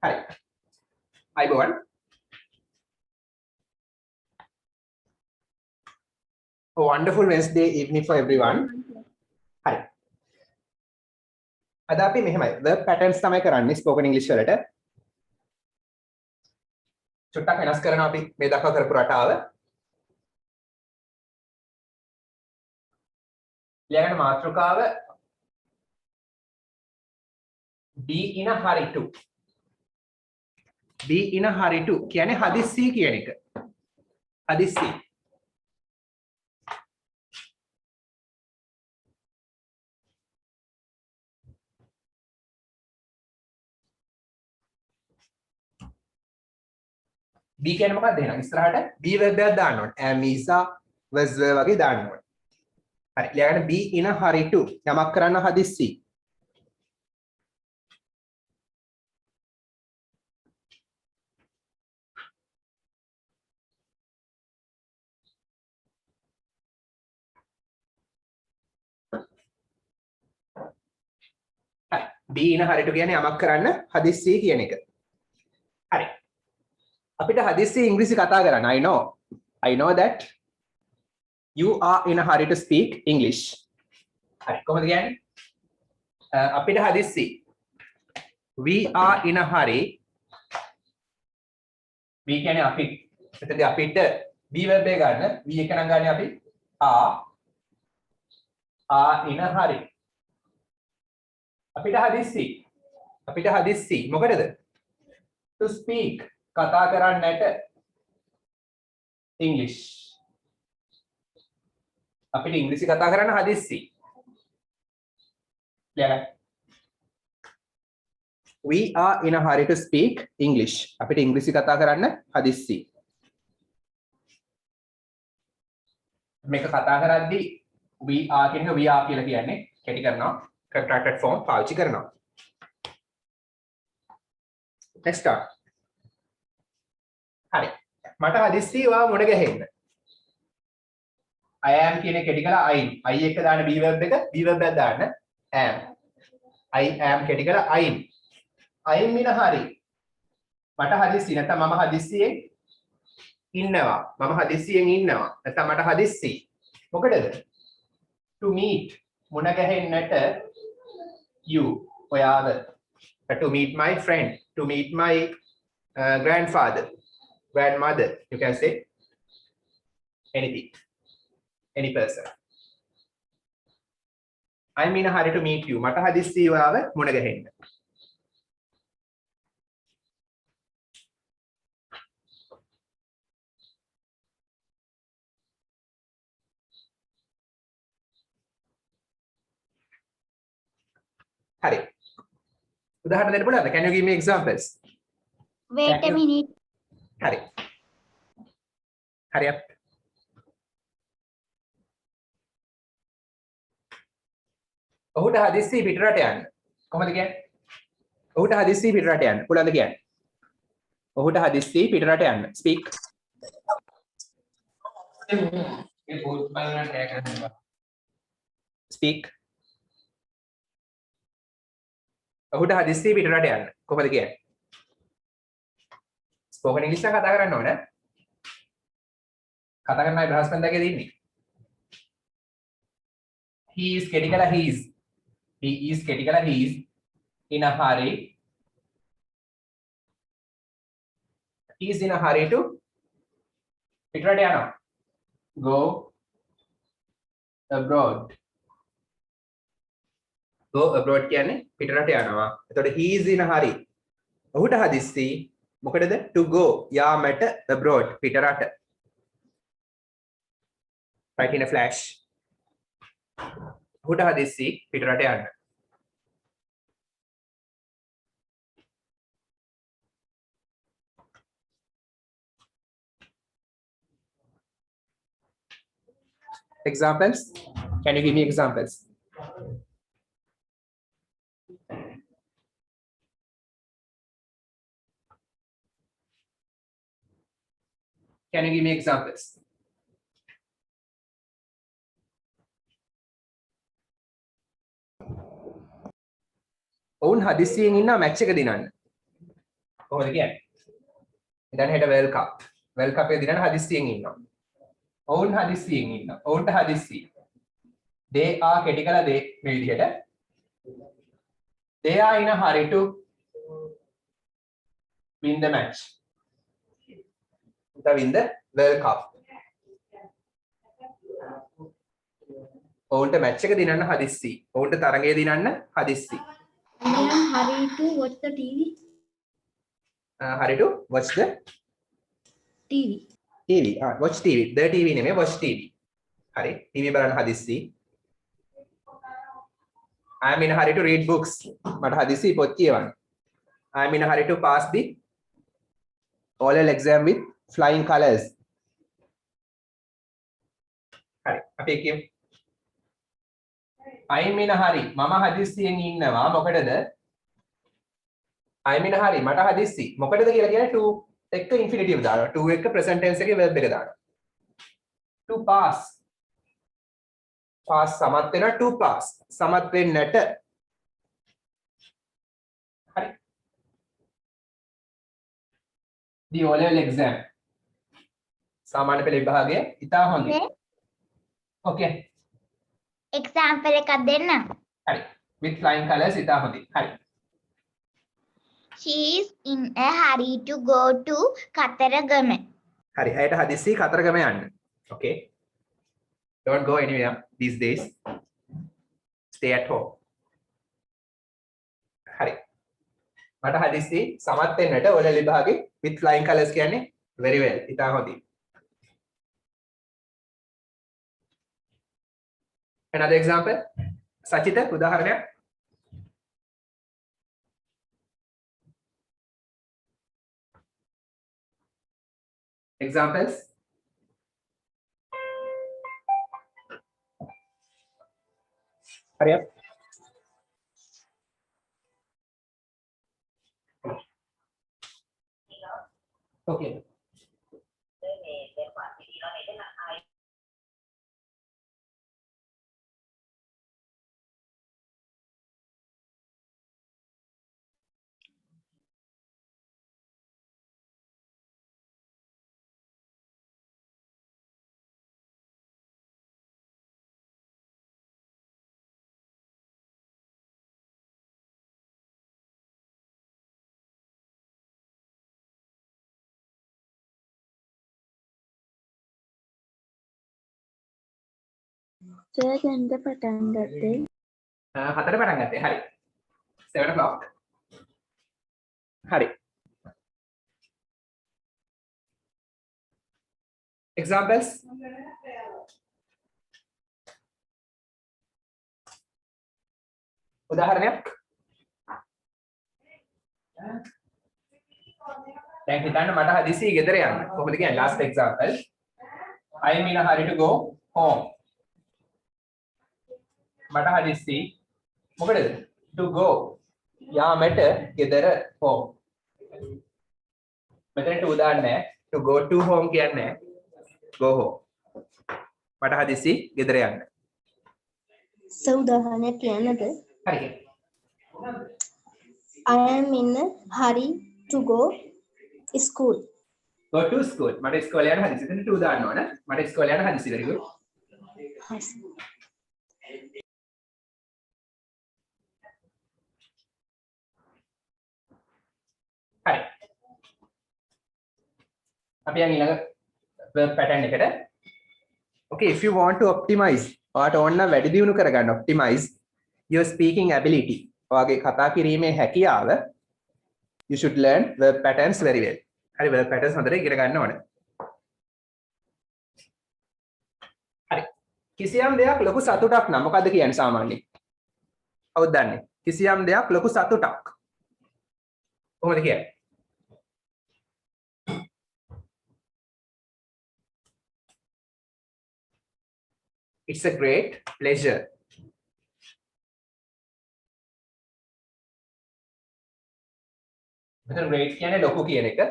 හරි. අයිබෝවන්. A wonderful Wednesday evening for everyone. හරි. අද අපි මෙහෙමයි verb patterns තමයි කරන්නේ spoken English වලට. චුට්ටක් වෙනස් කරනවා අපි මේ දක්වා කරපු රටාව. ඊළඟට මාතෘකාව be in a hurry to. be in a hurry to කියන්නේ හදිස්සි කියන එක. හදිස්සි. be කියන්නේ මොකක්ද එහෙනම් ඉස්සරහට be verb එකක් දාන්න ඕනේ. am is a was were වගේ දාන්න ඕනේ. හරි. ඊළඟට be in a hurry to යමක් කරන්න හදිස්සි. be in a hurry to කියන්නේ යමක් කරන්න හදිස්සි කියන එක. හරි. අපිට හදිස්සි ඉංග්‍රීසි කතා කරන්න. I know that you are in a hurry to speak English. හරි. කොහොමද කියන්නේ? අපිට හදිස්සි we are in a hurry. we කියන්නේ අපි. එතනදී අපිට be verb එක ගන්න. we එක නම් ගන්නේ අපි are in a hurry. අපිට හදිස්සි මොකටද? to speak කතා කරන්නට English. අපිට ඉංග්‍රීසි කතා කරන්න හදිස්සි. we are in a hurry to speak English. අපිට ඉංග්‍රීසි කතා කරන්න හදිස්සි. මේක කතා කරද්දී we are කියන we are කියලා කියන්නේ කැටි කරනවා contracted form පාවිච්චි කරනවා. Next start. හරි. මට හදිස්සි ඔයා මුණ ගැහෙන්න. I am කියන එක කෙටි කරලා I'm. I එක දාන්න be verb එක, be verb එක දාන්න am. I am කෙටි කරලා I'm. I'm in a hurry. මට හදිස්සි නැත්නම් මම හදිස්සියෙන් ඉන්නවා. නැත්නම් මට හදිස්සි. මොකටද? To meet මුණ ගැහෙන්නට you ඔයාව. To meet my friend, to meet my grandfather, grandmother, you can say anything, any person. I'm in a hurry to meet you. මට හදිස්සි ඔයාව මුණ ගැහෙන්න. හරි. උදාහරණ දෙන්න පුළුවන්ද? Can you give me examples? Wait a minute. හරි. hurry up. ඔහුට හදිස්සි පිටරට යන්න. කොහොමද කියන්නේ? ඔහුට හදිස්සි පිටරට යන්න. පුළුවන්ද කියන්නේ? ඔහුට හදිස්සි පිටරට යන්න. Speak. Speak. ඔහුට හදිස්සි පිටරට යන්න. කොහොමද කියන්නේ? Spoken English එක කතා කරන්න ඕනේ. කතා කරන අය බ්‍රහස්පතින්දාගේ දින්නේ. He is කෙටිකලා he is in a hurry. He is in a hurry to පිටරට යනවා. Go abroad. Go abroad කියන්නේ පිටරට යනවා. එතකොට he is in a hurry. ඔහුට හදිස්සි මොකටද? To go යාමට abroad පිටරට. Right in a flash. ඔහුට හදිස්සි පිටරට යන්න. Examples? Can you give me examples? Can you give me examples? ඔවුන් හදිස්සියෙන් ඉන්න මැච් එක දිනන්න. කොහොමද කියන්නේ? ඉතින් හෙට World Cup. World Cup එක දිනන හදිස්සියෙන් ඉන්නවා. ඔවුන් හදිස්සියෙන් ඉන්නවා. ඔවුන්ට හදිස්සි. They are කෙටි කළා they මේ විදිහට. They are in a hurry to win the match. To win the World Cup. ඔවුන්ට මැච් එක දිනන්න හදිස්සි. ඔවුන්ට තරගය දිනන්න හදිස්සි. Hurry to watch the TV. Hurry to watch the TV. TV. Watch TV. The TV නෙමෙයි watch TV. හරි. TV බලන්න හදිස්සි. I am in a hurry to read books. මට හදිස්සි පොත් කියවන්න. I am in a hurry to pass the O-level exam with flying colors. හරි. අපි කියමු. I am in a hurry. මම හදිස්සියෙන් ඉන්නවා. මොකටද? I am in a hurry. මට හදිස්සි. මොකටද කියලා කියන්නේ to එක infinitive දානවා. to එක present tense එකේ verb එක දානවා. To pass. pass සමත් වෙනවා to pass. සමත් වෙන්නට. හරි. The O-level exam. සාමාන්‍ය පෙළ විභාගය ඉතා හොඳයි. Okay. Example එකක් දෙන්න. හරි. with flying colors ඉතා හොඳයි. හරි. She is in a hurry to go to Kataragama. හරි. ඇයට හදිස්සි කතරගම යන්න. Okay. Don't go anywhere these days. Stay at home. හරි. මට හදිස්සි සමත් වෙන්නට O-level විභාගේ with flying colors කියන්නේ very well. ඉතා හොඳයි. Another example. Sachita, උදාහරණයක්. Examples. Hurry up. Okay. සර්ජන්ට පටන් ගත්තේ. 4 පටන් ගත්තේ. හරි. 7 o'clock. හරි. Examples. උදාහරණයක්. දැන් හිතන්න මට හදිසි ගෙදර යන්න. කොහොමද කියන්නේ? Last example. I am in a hurry to go home. මට හදිස්සි මොකටද? To go. යාමට ගෙදර home. මෙතන to දාන්නේ නැහැ. To go to home කියන්නේ go home. මට හදිස්සි ගෙදර යන්න. උදාහරණයක් කියන්නද? හරි. I am in a hurry to go school. Go to school. මට ඉස්කෝලේ යන්න හදිස්සි. එතන to දාන්න ඕන. මට ඉස්කෝලේ යන්න හදිස්සි. very good. හරි. අපි යන් ඊළඟ verb pattern එකට. Okay, if you want to optimize ඔයාට ඕන නම් වැඩි දියුණු කරගන්න optimize your speaking ability. ඔයාගේ කතා කිරීමේ හැකියාව you should learn verb patterns very well. හරි verb patterns හොඳට ඉගෙන ගන්න ඕනේ. හරි. කිසියම් දෙයක් ලොකු සතුටක් නම් මොකද්ද කියන්නේ සාමාන්‍යයෙන්? කවුද දන්නේ? කිසියම් දෙයක් ලොකු සතුටක්. කොහොමද කියන්නේ? It's a great pleasure. මෙතන great කියන්නේ ලොකු කියන එක.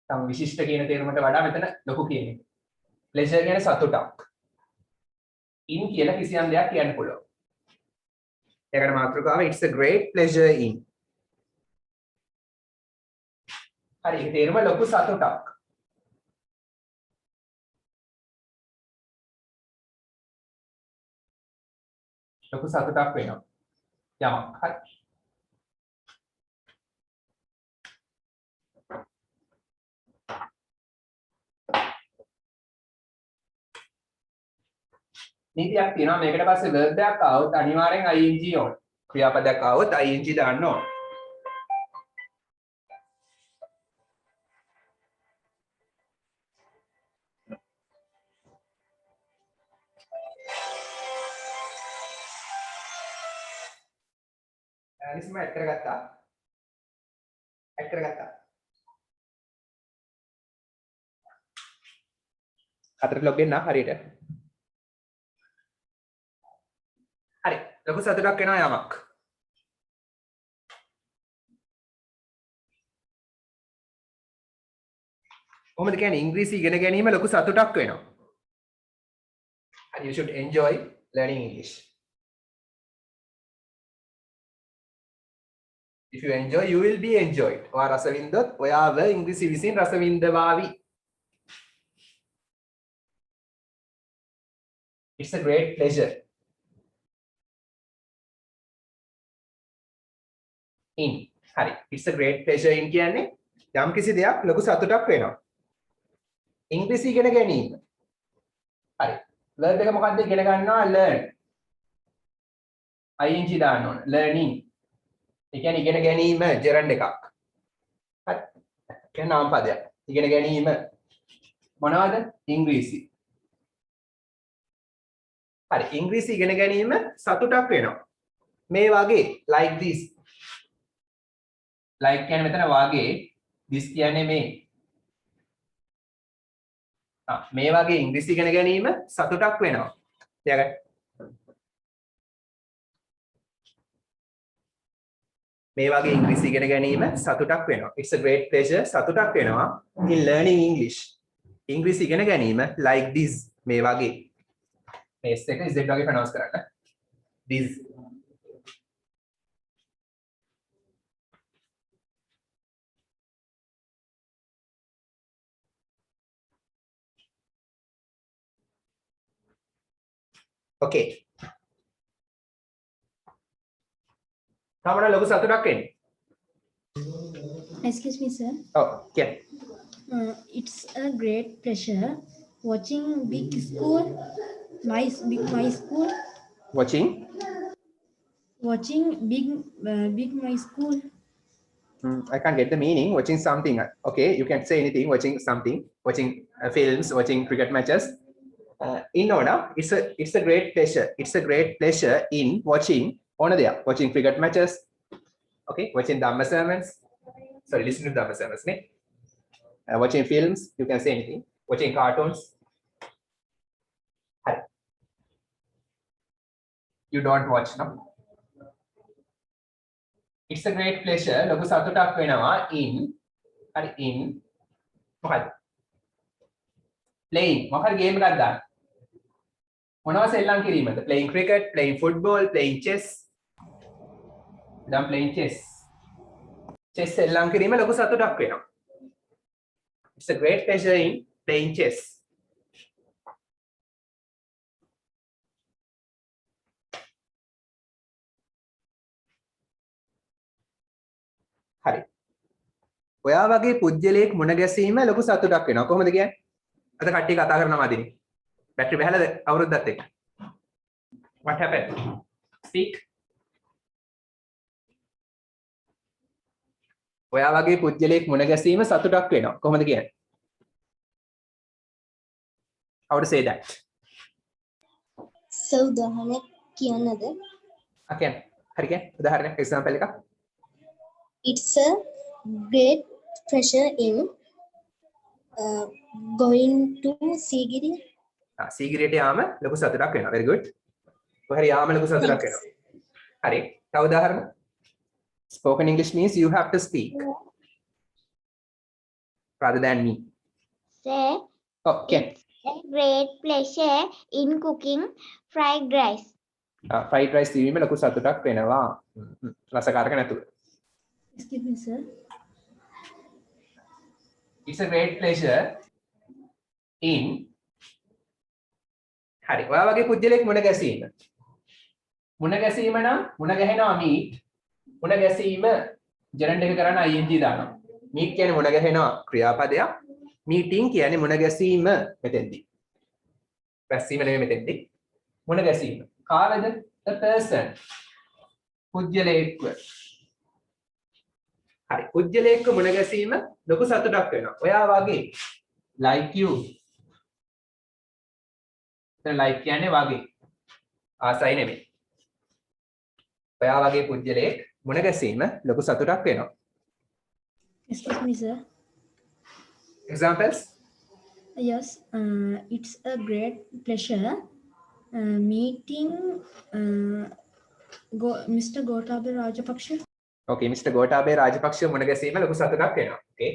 තම විශිෂ්ට කියන තේරුමට වඩා මෙතන ලොකු කියන එක. pleasure කියන්නේ සතුටක්. in කියලා කිසියම් දෙයක් කියන්න පුළුවන්. ඒකට මාතෘකාව it's a great pleasure in. හරි ඒක තේරුම ලොකු සතුටක්. ලොකු සතුටක් වෙනවා. යමක්. හරි. නීතියක් තියෙනවා මේකට පස්සේ verb එකක් ආවොත් අනිවාර්යෙන් ing ඕන. ක්‍රියාපදයක් ආවොත් ing දාන්න ඕන. ඇලිස්ම ඇඩ් කරගත්තා. ඇඩ් කරගත්තා. හතරට ලොග් වෙන්න හරියට. හරි. ලොකු සතුටක් වෙනවා යමක්. කොහොමද කියන්නේ ඉංග්‍රීසි ඉගෙන ගැනීම ලොකු සතුටක් වෙනවා. And you should enjoy learning English. If you enjoy, you will be enjoyed. ඔයා රස විඳොත් ඔයාව ඉංග්‍රීසි විසින් රස විඳවාවි. It's a great pleasure. In. හරි. It's a great pleasure in කියන්නේ යම් කිසි දෙයක් ලොකු සතුටක් වෙනවා. ඉංග්‍රීසි ඉගෙන ගැනීම. හරි. verb එක මොකක්ද ඉගෙන ගන්නවා learn. ing දාන්න ඕන. learning. ඒ කියන්නේ ඉගෙන ගැනීම gerund එකක්. හරි. කියන නාම පදයක්. ඉගෙන ගැනීම මොනවද? ඉංග්‍රීසි. හරි. ඉංග්‍රීසි ඉගෙන ගැනීම සතුටක් වෙනවා. මේ වගේ like this. like කියන්නේ මෙතන වාගේ this කියන්නේ මේ. මේ වගේ ඉංග්‍රීසි ඉගෙන ගැනීම සතුටක් වෙනවා. තියාගන්න. මේ වගේ ඉංග්‍රීසි ඉගෙන ගැනීම සතුටක් වෙනවා. It's a great pleasure සතුටක් වෙනවා in learning English. ඉංග්‍රීසි ඉගෙන ගැනීම like this මේ වගේ. මේ s එක z වගේ pronounce කරන්න. this. Okay. Kamana logo සතුටක් එන්නේ. Excuse me, sir. Oh, yeah. It's a great pleasure watching big school, my school, Watching. watching big my school. I can't get the meaning. Watching something. Okay, you can say anything. Watching something. Watching films. Watching cricket matches. In order, it's a great pleasure. It's a great pleasure in watching. Watching cricket matches. Okay, watching Dhamma sermons. Sorry, listening to Dhamma sermons. Watching films. You can say anything. Watching cartoons. You don't watch, no? It's a great pleasure. ලොකු සතුටක් වෙනවා in මොකක්ද? playing. මොකක්ද game එකක් දාන්න. මොනවා සෙල්ලම් කිරීමද? playing cricket, playing football, playing chess. දැන් playing chess. chess සෙල්ලම් කිරීම ලොකු සතුටක් වෙනවා. It's a great pleasure in playing chess. හරි. ඔයා වගේ පුජ්‍යලයක් මුණ ගැසීම ලොකු සතුටක් වෙනවා. කොහොමද කියන්නේ? අද කට්ටිය කතා කරනවා අදිනේ. බැටරි බහලාද අවුරුද්දත් එක්ක? What happened? Speak. ඔයා වගේ පුජ්‍යලයක් මුණ ගැසීම සතුටක් වෙනවා. කොහොමද කියන්නේ? How to say that? උදාහරණයක් කියන්නද? Okay. හරි කියන්නේ උදාහරණයක් example එකක්. It's a great pleasure in going to Sigiri. සීගිරියට යාම ලොකු සතුටක් වෙනවා. very good. කොහරි යාම ලොකු සතුටක් වෙනවා. හරි. තව උදාහරණ. Spoken English means you have to speak rather than me. Sir, Okay. a great pleasure in cooking fried rice. fried rice දීවීම ලොකු සතුටක් වෙනවා. රසකාරක නැතුව. Excuse me, sir. It's a great pleasure in හරි. ඔයා වගේ පුජ්‍යලෙක් මුණ ගැසීම. මුණ ගැසීම නම් මුණ ගැහෙනවා meet. මුණ ගැසීම ජෙරන්ඩ් එක කරන්න ing දානවා. meet කියන්නේ මුණ ගැහෙනවා ක්‍රියාපදයක්. meeting කියන්නේ මුණ ගැසීම මෙතෙන්දී. ගැසීම නෙමෙයි මෙතෙන්දී. මුණ ගැසීම. කාවද? a person. පුජ්‍යලෙක්ව. හරි. පුජ්‍යලෙක්ව මුණ ගැසීම ලොකු සතුටක් වෙනවා. ඔයා වගේ like you. like කියන්නේ වගේ. ආසයි නෙමෙයි. ඔයා වගේ පුජ්‍යලෙක් මුණ ගැසීම ලොකු සතුටක් වෙනවා. Excuse me, sir. Examples? Yes, it's a great pleasure meeting Mr. Gotabaya Rajapaksa. Okay, Mr. Gotabaya Rajapaksa මුණ ගැසීම ලොකු සතුටක් වෙනවා. Okay.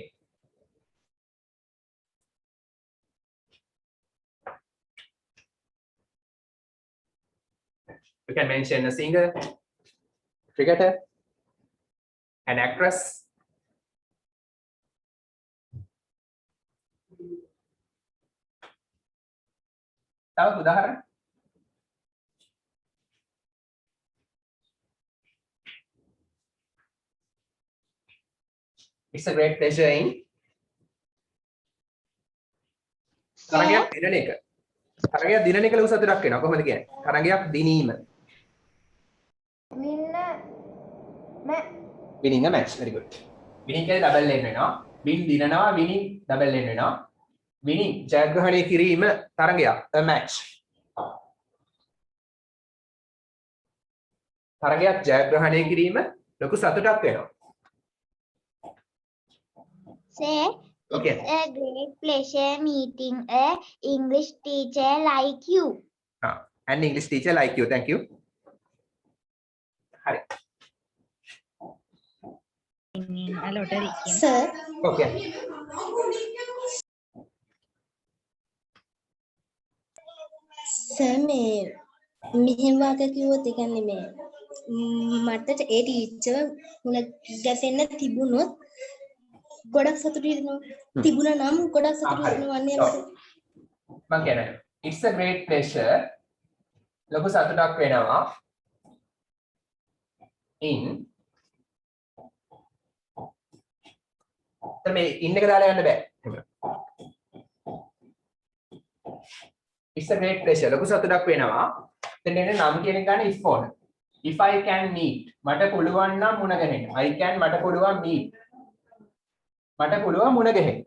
You can mention a singer, cricketer, an actress. තව උදාහරණ. It's a great pleasure in තරගයක් දිනන එක. තරගයක් දිනන එක ලොකු සතුටක් වෙනවා. කොහොමද කියන්නේ? තරගයක් දිනීම. Winning a match. Very good. Winning කියන්නේ double n වෙනවා. win දිනනවා, winning double n වෙනවා. winning ජයග්‍රහණය කිරීම තරගයක්. a match. තරගයක් ජයග්‍රහණය කිරීම ලොකු සතුටක් වෙනවා. Say, Okay. it's a great pleasure meeting a English teacher like you. An English teacher like you. Thank you. Hari. Sir, Okay. sir මෙහෙම වාක්‍ය කිව්වොත් ඒ කියන්නේ මේ මට ඒ ටීචර් මුණ ගැසෙන්න තිබුණොත් ගොඩක් සතුටු වෙනවා. තිබුණා නම් ගොඩක් සතුටු වෙනවා අනේ මම කියන්නේ it's a great pleasure ලොකු සතුටක් වෙනවා in මේ in එක දාලා යන්න බෑ. It's a great pleasure ලොකු සතුටක් වෙනවා. දැන් එන්නේ නම් කියන එක ගන්න if ඕන. If I can meet මට පුළුවන් නම් මුණ ගැහෙන්න. I can මට පුළුවන් meet. මට පුළුවන් මුණ ගැහෙන්න.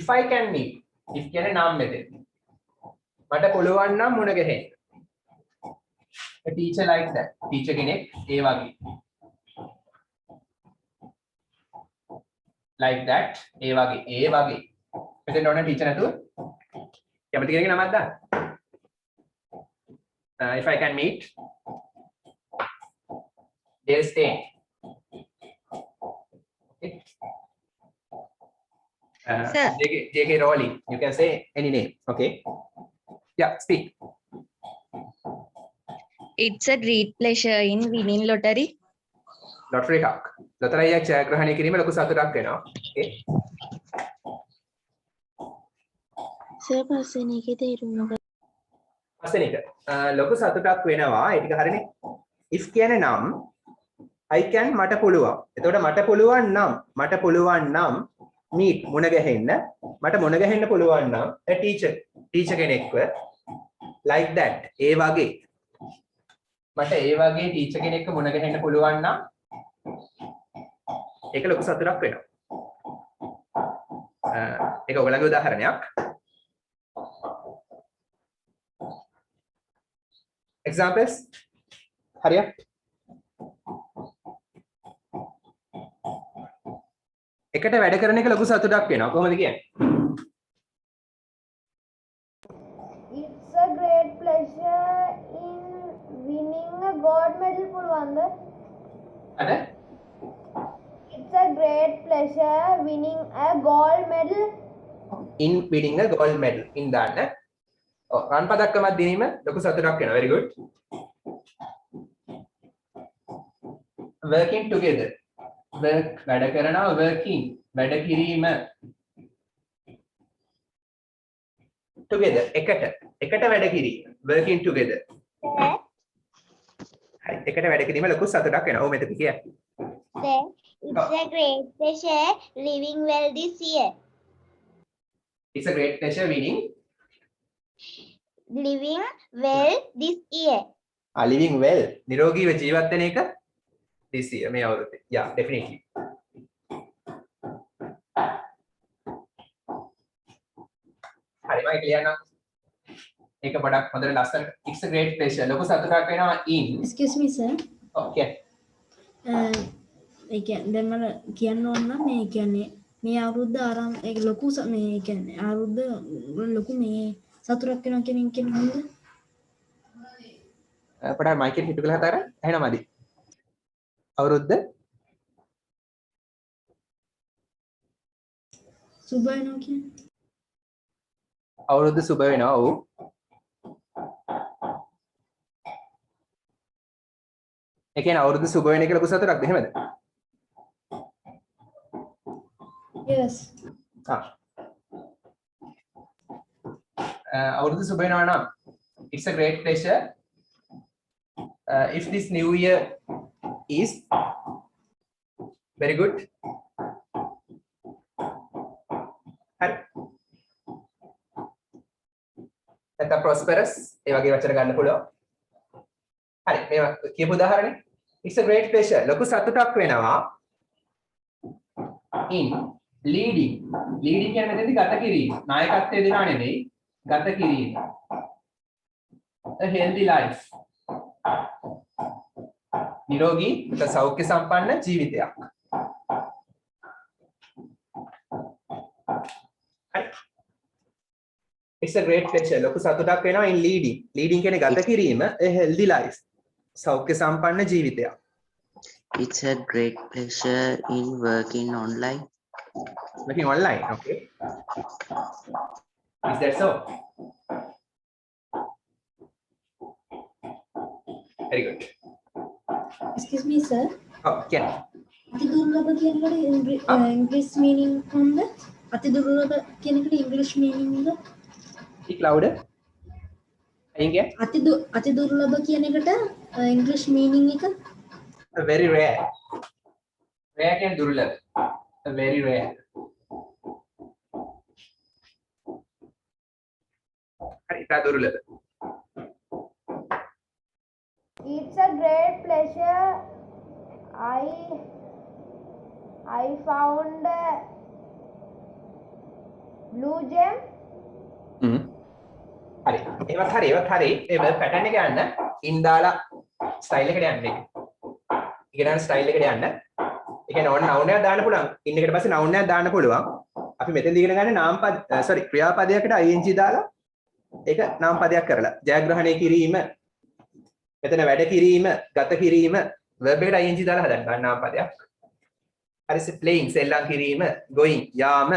If I can meet. if කියන්නේ නම් මෙතෙන්. මට පුළුවන් නම් මුණ ගැහෙන්න. A teacher like that. teacher කෙනෙක් ඒ වගේ. like that ඒ වගේ. ඒ වගේ. මෙතෙන් ඕන teacher නැතුව කැමති කෙනෙක්ගේ නමක් දාන්න. If I can meet they'll stay. Okay. JK Rowling. You can say any name. Okay. Yeah, speak. It's a great pleasure in winning lottery. Lottery එකක්. ලොතරැයියක් ජයග්‍රහණය කිරීම ලොකු සතුටක් වෙනවා. Okay. සර් පස්වෙනි එකේ තේරුම මොකක්ද? පස්වෙනි එක. ලොකු සතුටක් වෙනවා. ඒ ටික හරිනේ. if කියන්නේ නම් I can මට පුළුවන්. එතකොට මට පුළුවන් නම් meet මුණ ගැහෙන්න. මට මුණ ගැහෙන්න පුළුවන් නම් a teacher කෙනෙක්ව like that ඒ වගේ. මට ඒ වගේ teacher කෙනෙක්ව මුණ ගැහෙන්න පුළුවන් නම් ඒක ලොකු සතුටක් වෙනවා. ඒක ඔයගලගේ උදාහරණයක්. Examples? හරියට. එකට වැඩ කරන එක ලොකු සතුටක් වෙනවා. කොහොමද කියන්නේ? It's a great pleasure in winning a gold medal පුළුවන්ද? අද It's a great pleasure winning a gold medal. in winning a gold medal in දාන්න. ඔව් රන් පදක්කමක් දිනීම ලොකු සතුටක් වෙනවා. very good. working together. work වැඩ කරනවා working වැඩ කිරීම together එකට වැඩ කිරීම working together Sir, හරි එකට වැඩ කිරීම ලොකු සතුටක් වෙනවා. ඔව් මෙතන කියන්නේ. sir, it's a great pleasure living well this year. It's a great pleasure winning. Living well this year. Living well. නිරෝගීව ජීවත් වෙන එක this year මේ අවුරුද්දේ. Yeah, definitely. හරි මම කියන්නම්. ඒක ගොඩක් හොඳට ලස්සන. It's a great pleasure. ලොකු සතුටක් වෙනවා in. Excuse me sir. Okay. ඒ කියන්නේ දැන් මම කියන්න ඕන නම් මේ කියන්නේ මේ අවුරුද්ද ආරම්භ ඒ ලොකු මේ කියන්නේ අවුරුද්ද ලොකු මේ සතුටක් වෙනවා කියන එක කියන්නේ මොකද? අපිට මයික් එක හිටු කරලා හතර එහෙනම් මදි. අවුරුද්ද සුබ වෙනවා කියන්නේ අවුරුද්ද සුබ වෙනවා. ඔව්. ඒ කියන්නේ අවුරුද්ද සුබ වෙන එක ලොකු සතුටක්ද එහෙමද? yes අවුරුදු සුබ වෙනවා නම් it's a great pleasure if this new year is very good. හරි. නැත්නම් prosperous ඒ වගේ වචන ගන්න පුළුවන්. හරි මේවා කියපු උදාහරණේ it's a great pleasure ලොකු සතුටක් වෙනවා in leading කියන්නේ මෙතනදී ගත කිරීම නායකත්වයේ දෙනවා නෙමෙයි ගත කිරීම a healthy life නිරෝගී සෞඛ්‍ය සම්පන්න ජීවිතයක්. හරි. It's a great pleasure ලොකු සතුටක් වෙනවා in leading කියන්නේ ගත කිරීම a healthy life සෞඛ්‍ය සම්පන්න ජීවිතයක්. It's a great pleasure in working online. Working online, okay. Is that so? Very good. excuse me sir. Oh, yeah. අති දුර්ලභ කියනකොට ඉංග්‍රීසි මීනින්ග් කොහොමද? අති දුර්ලභ කියනකොට ඉංග්‍රීසි මීනින්ග් එක Speak louder. Again? අති දුර්ලභ කියන එකට ඉංග්‍රීසි මීනින්ග් එක Very rare. Rare කියන්නේ දුර්ලභ. Very rare. හරි ඉතා දුර්ලභ. It's a great pleasure. I found a blue gem. හරි. ඒවත් හරි. ඒ පැටර්න් එක යන්න in දාලා ස්ටයිල් එකට යන්න එක. ඉගෙන ස්ටයිල් එකට යන්න. ඒ කියන්නේ ඕන noun එකක් දාන්න පුළුවන්. in එකට පස්සේ noun එකක් දාන්න පුළුවන්. අපි මෙතෙන්දී ඉගෙන ගන්න නාමපද ක්‍රියාපදයකට ing දාලා ඒක නාමපදයක් කරලා ජයග්‍රහණය කිරීම මෙතන වැඩ කිරීම ගත කිරීම verb එකට ing දාලා හදන්න ගන්න නාමපදයක්. හරි playing සෙල්ලම් කිරීම going යාම.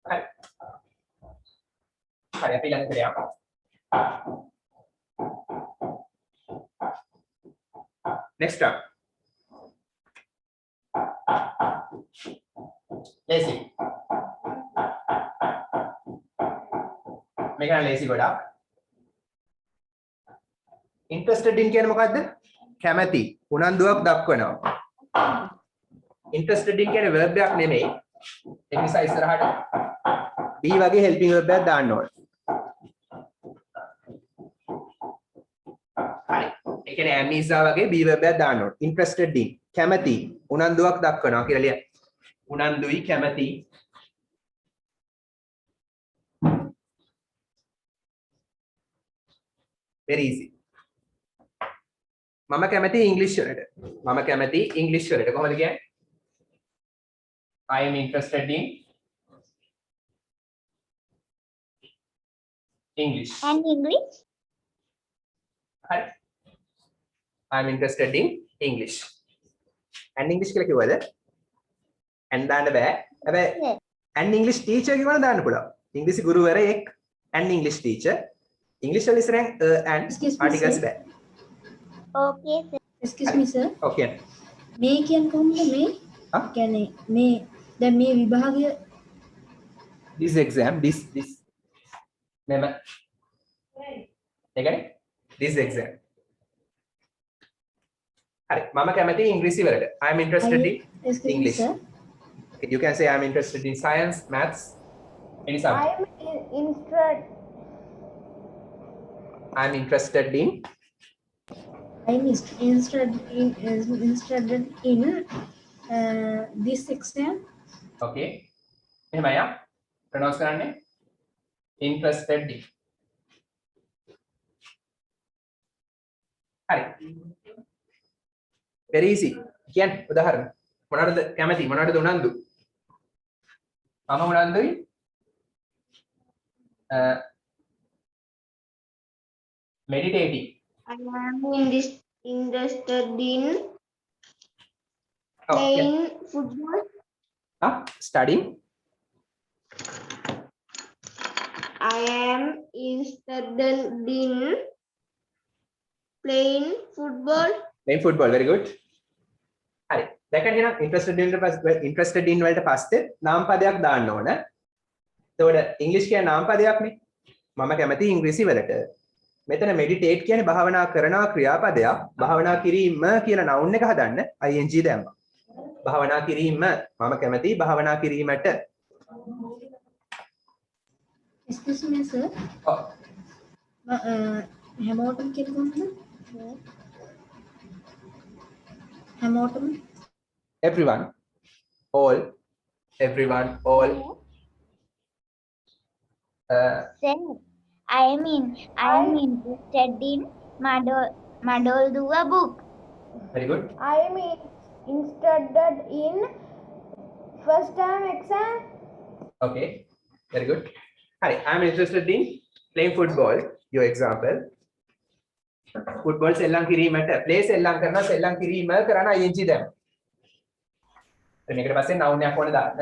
හරි. හරි අපි ළඟට යමු. Next up. Lazy. මේක නම් lazy ගොඩක්. Interested in කියන්නේ මොකද්ද? කැමැති, උනන්දුවක් දක්වනවා. Interested in කියන්නේ verb එකක් නෙමෙයි. ඒ නිසා ඉස්සරහට be වගේ helping verb එකක් දාන්න ඕනේ. හරි. ඒ කියන්නේ am is වගේ be verb එකක් දාන්න ඕනේ. Interested in කැමැති, උනන්දුවක් දක්වනවා කියලා ලියන්න. උනන්දුයි කැමැති. Very easy. මම කැමති ඉංග්‍රීසි වලට. මම කැමති ඉංග්‍රීසි වලට. කොහොමද කියන්නේ? I am interested in English. And English? හරි. I am interested in English. And English කියලා කිව්වද? and දාන්න බෑ. හැබැයි and English teacher කියවන දාන්න පුළුවන්. ඉංග්‍රීසි ගුරුවරයෙක් and English teacher. English වල ඉස්සරහින් and Excuse me, articles sir. බෑ. Okay, sir. excuse me sir. Okay. මේ කියන්නේ කොහොමද මේ? හා? කියන්නේ මේ දැන් මේ විභාගය This exam, this මෙම ඒකනේ this exam හරි මම කැමති ඉංග්‍රීසි වලට I am interested in Excuse me, English sir. you can say I am interested in science maths any subject I'm interested I am interested in interested in this exam. okay එහෙමයි pronounce කරන්නේ interested in හරි very easy කියන්න උදාහරණ මොනවද කැමති මොනවද උනන්දු මම උනන්දුයි meditating I am interested in oh, playing football. studying I am interested in playing football. playing football very good හරි දැන් එහෙනම් interested in වලට පස්සේ නාම පදයක් දාන්න ඕන එතකොට ඉංග්‍රීසි කියන්නේ නාම පදයක්නේ මම කැමති ඉංග්‍රීසි වලට මෙතන meditate කියන්නේ භාවනා කරනවා ක්‍රියාපදයක් භාවනා කිරීම කියලා noun එක හදන්න ing දැම්මා භාවනා කිරීම මම කැමති භාවනා කිරීමට Excuse me, sir. ඔව් හැමෝටම කියන්නේ කොහොමද? හැමෝටම everyone all everyone all Sir, I am interested in Madolduwa book. very good I am interested in first term exam. okay very good hari I am interested in playing football your example football සෙල්ලම් කිරීමට play සෙල්ලම් කරනවා සෙල්ලම් කිරීම කරන ing දැම්ම එතන මේකට පස්සේ noun එකක් ඕනේ දාන්න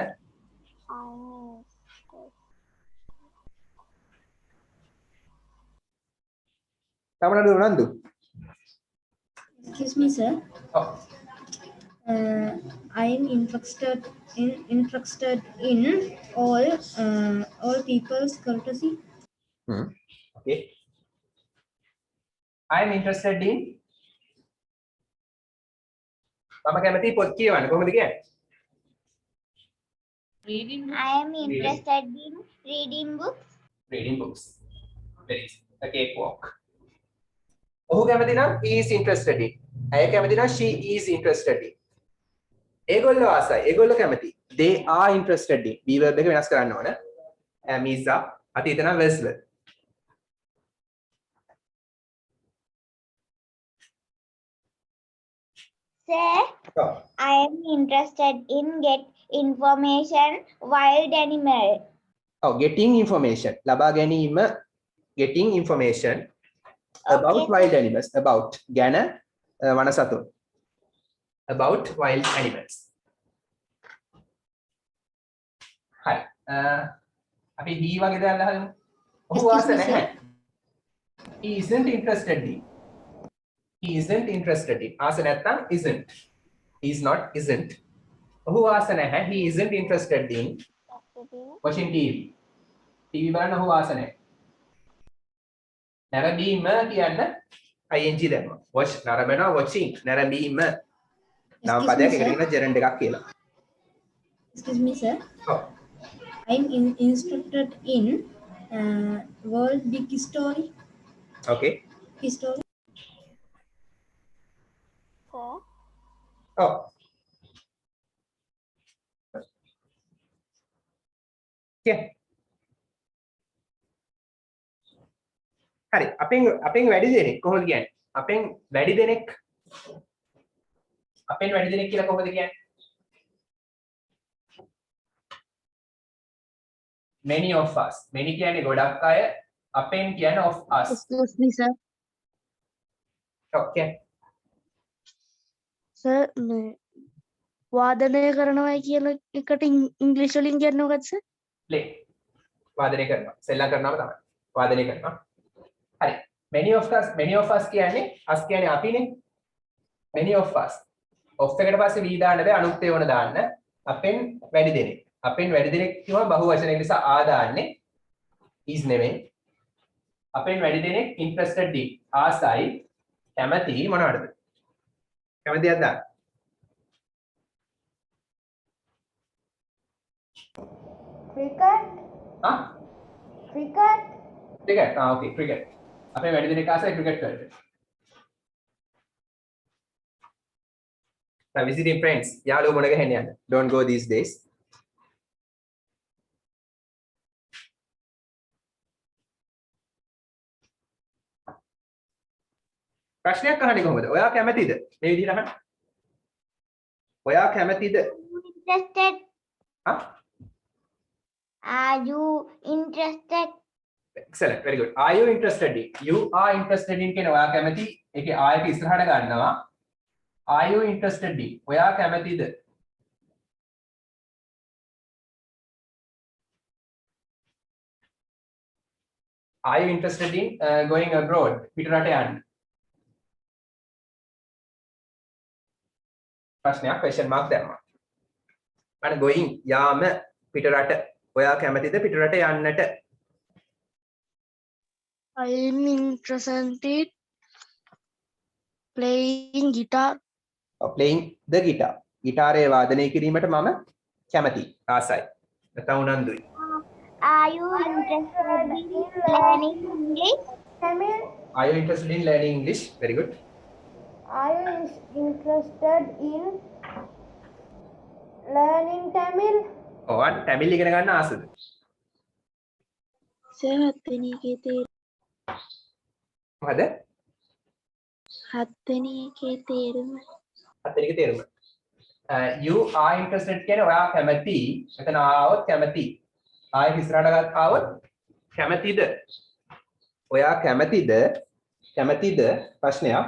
තමනද උනන්දු Excuse me, sir. oh I am interested in all people's courtesy. okay I am interested in මම කැමති පොත් කියවන්න කොහොමද කියන්නේ I am interested in reading books. reading books very easy a cakewalk ඔහු කැමති නම් he is interested in ඇය කැමති නම් she is interested in ඒගොල්ලෝ ආසයි ඒගොල්ලෝ කැමති they are interested in be verb එක වෙනස් කරන්න ඕන am is are අතීත නම් was were Sir, oh. I am interested in get information wild animal. oh getting information ලබා ගැනීම getting information about Okay. wild animals about ගැන වන සතුන් about wild animals හරි අපි he වගේ දෙයක් අහමු ඔහු ආස Excuse me, නැහැ he isn't interested in he isn't interested in ආස නැත්නම් isn't he is not isn't ඔහු ආස නැහැ he isn't interested in watching TV බලන්න ඔහු ආස නැහැ නැරඹීම කියන්න ing දැම්මා watch නරඹනවා watching නැරඹීම නාම Excuse පදයක් me, එකට sir. කියන gerund එකක් කියලා Excuse me, sir. ඔව් I am interested in world big story. okay Story. Sir, ඔව් yeah හරි අපෙන් වැඩි දෙනෙක් කොහොමද කියන්නේ අපෙන් වැඩි දෙනෙක් කියලා කොහොමද කියන්නේ many of us many කියන්නේ ගොඩක් අය අපෙන් කියන්නේ of us Excuse me, sir. okay Sir, වාදනය කරනවා කියන එකට ඉංග්‍රීසි වලින් කියන්නේ මොකක්ද sir? play වාදනය කරනවා සෙල්ලම් කරනවා තමයි වාදනය කරනවා හරි many of us කියන්නේ us කියන්නේ අපිනේ many of us of එකට පස්සේ we දාන්න බෑ අනුත් ඒ වුණ දාන්න අපෙන් වැඩි දෙනෙක් කිව්වම බහුවචනයක නිසා ආ දාන්නේ is නෙමෙයි අපෙන් වැඩි දෙනෙක් interested in ආසයි කැමති මොනවටද? කැමතියක්ද? Cricket. හා? Cricket. ක්‍රිකට්. ඕකේ ක්‍රිකට්. අපේ වැඩි දෙනෙක් ආසයි ක්‍රිකට් වලට. Visiting friends. යාළුවෝ මොන ගහන්න යන්න. Don't go these days. ප්‍රශ්නයක් අහන්නේ කොහොමද? ඔයා කැමතිද? මේ විදිහට අහන්න. ඔයා කැමතිද? Interested? හා? Are you interested? Excellent, very good. Are you interested in? You are interested in කියන ඔයා කැමති. ඒකේ ආයක ඉස්සරහට ගන්නවා. Are you interested in? ඔයා කැමතිද? Are you interested in going abroad? පිටරට යන්න. ප්‍රශ්නයක් question mark දැම්මා. අන්න going යාම පිටරට. ඔයා කැමතිද පිටරට යන්නට? I am interested playing guitar. Playing the guitar. ගිටාරය වාදනය කිරීමට මම කැමතියි. ආසයි. නැත්නම් උනන්දුයි. Are you interested in learning English? Tamil. Are you interested in learning English? Very good. Are you interested in learning Tamil? ඔයාට තමිල් ඉගෙන ගන්න ආසද? සර් හත්වෙනි එකේ තේරුම මොකද? හත්වෙනි එකේ තේරුම හතරක තේරුම. You are interested කියන්නේ ඔයා කැමති. එතන ආවොත් කැමති. ආයෙ ඉස්සරහට ආවොත් කැමතිද? ඔයා කැමතිද? කැමතිද? ප්‍රශ්නයක්.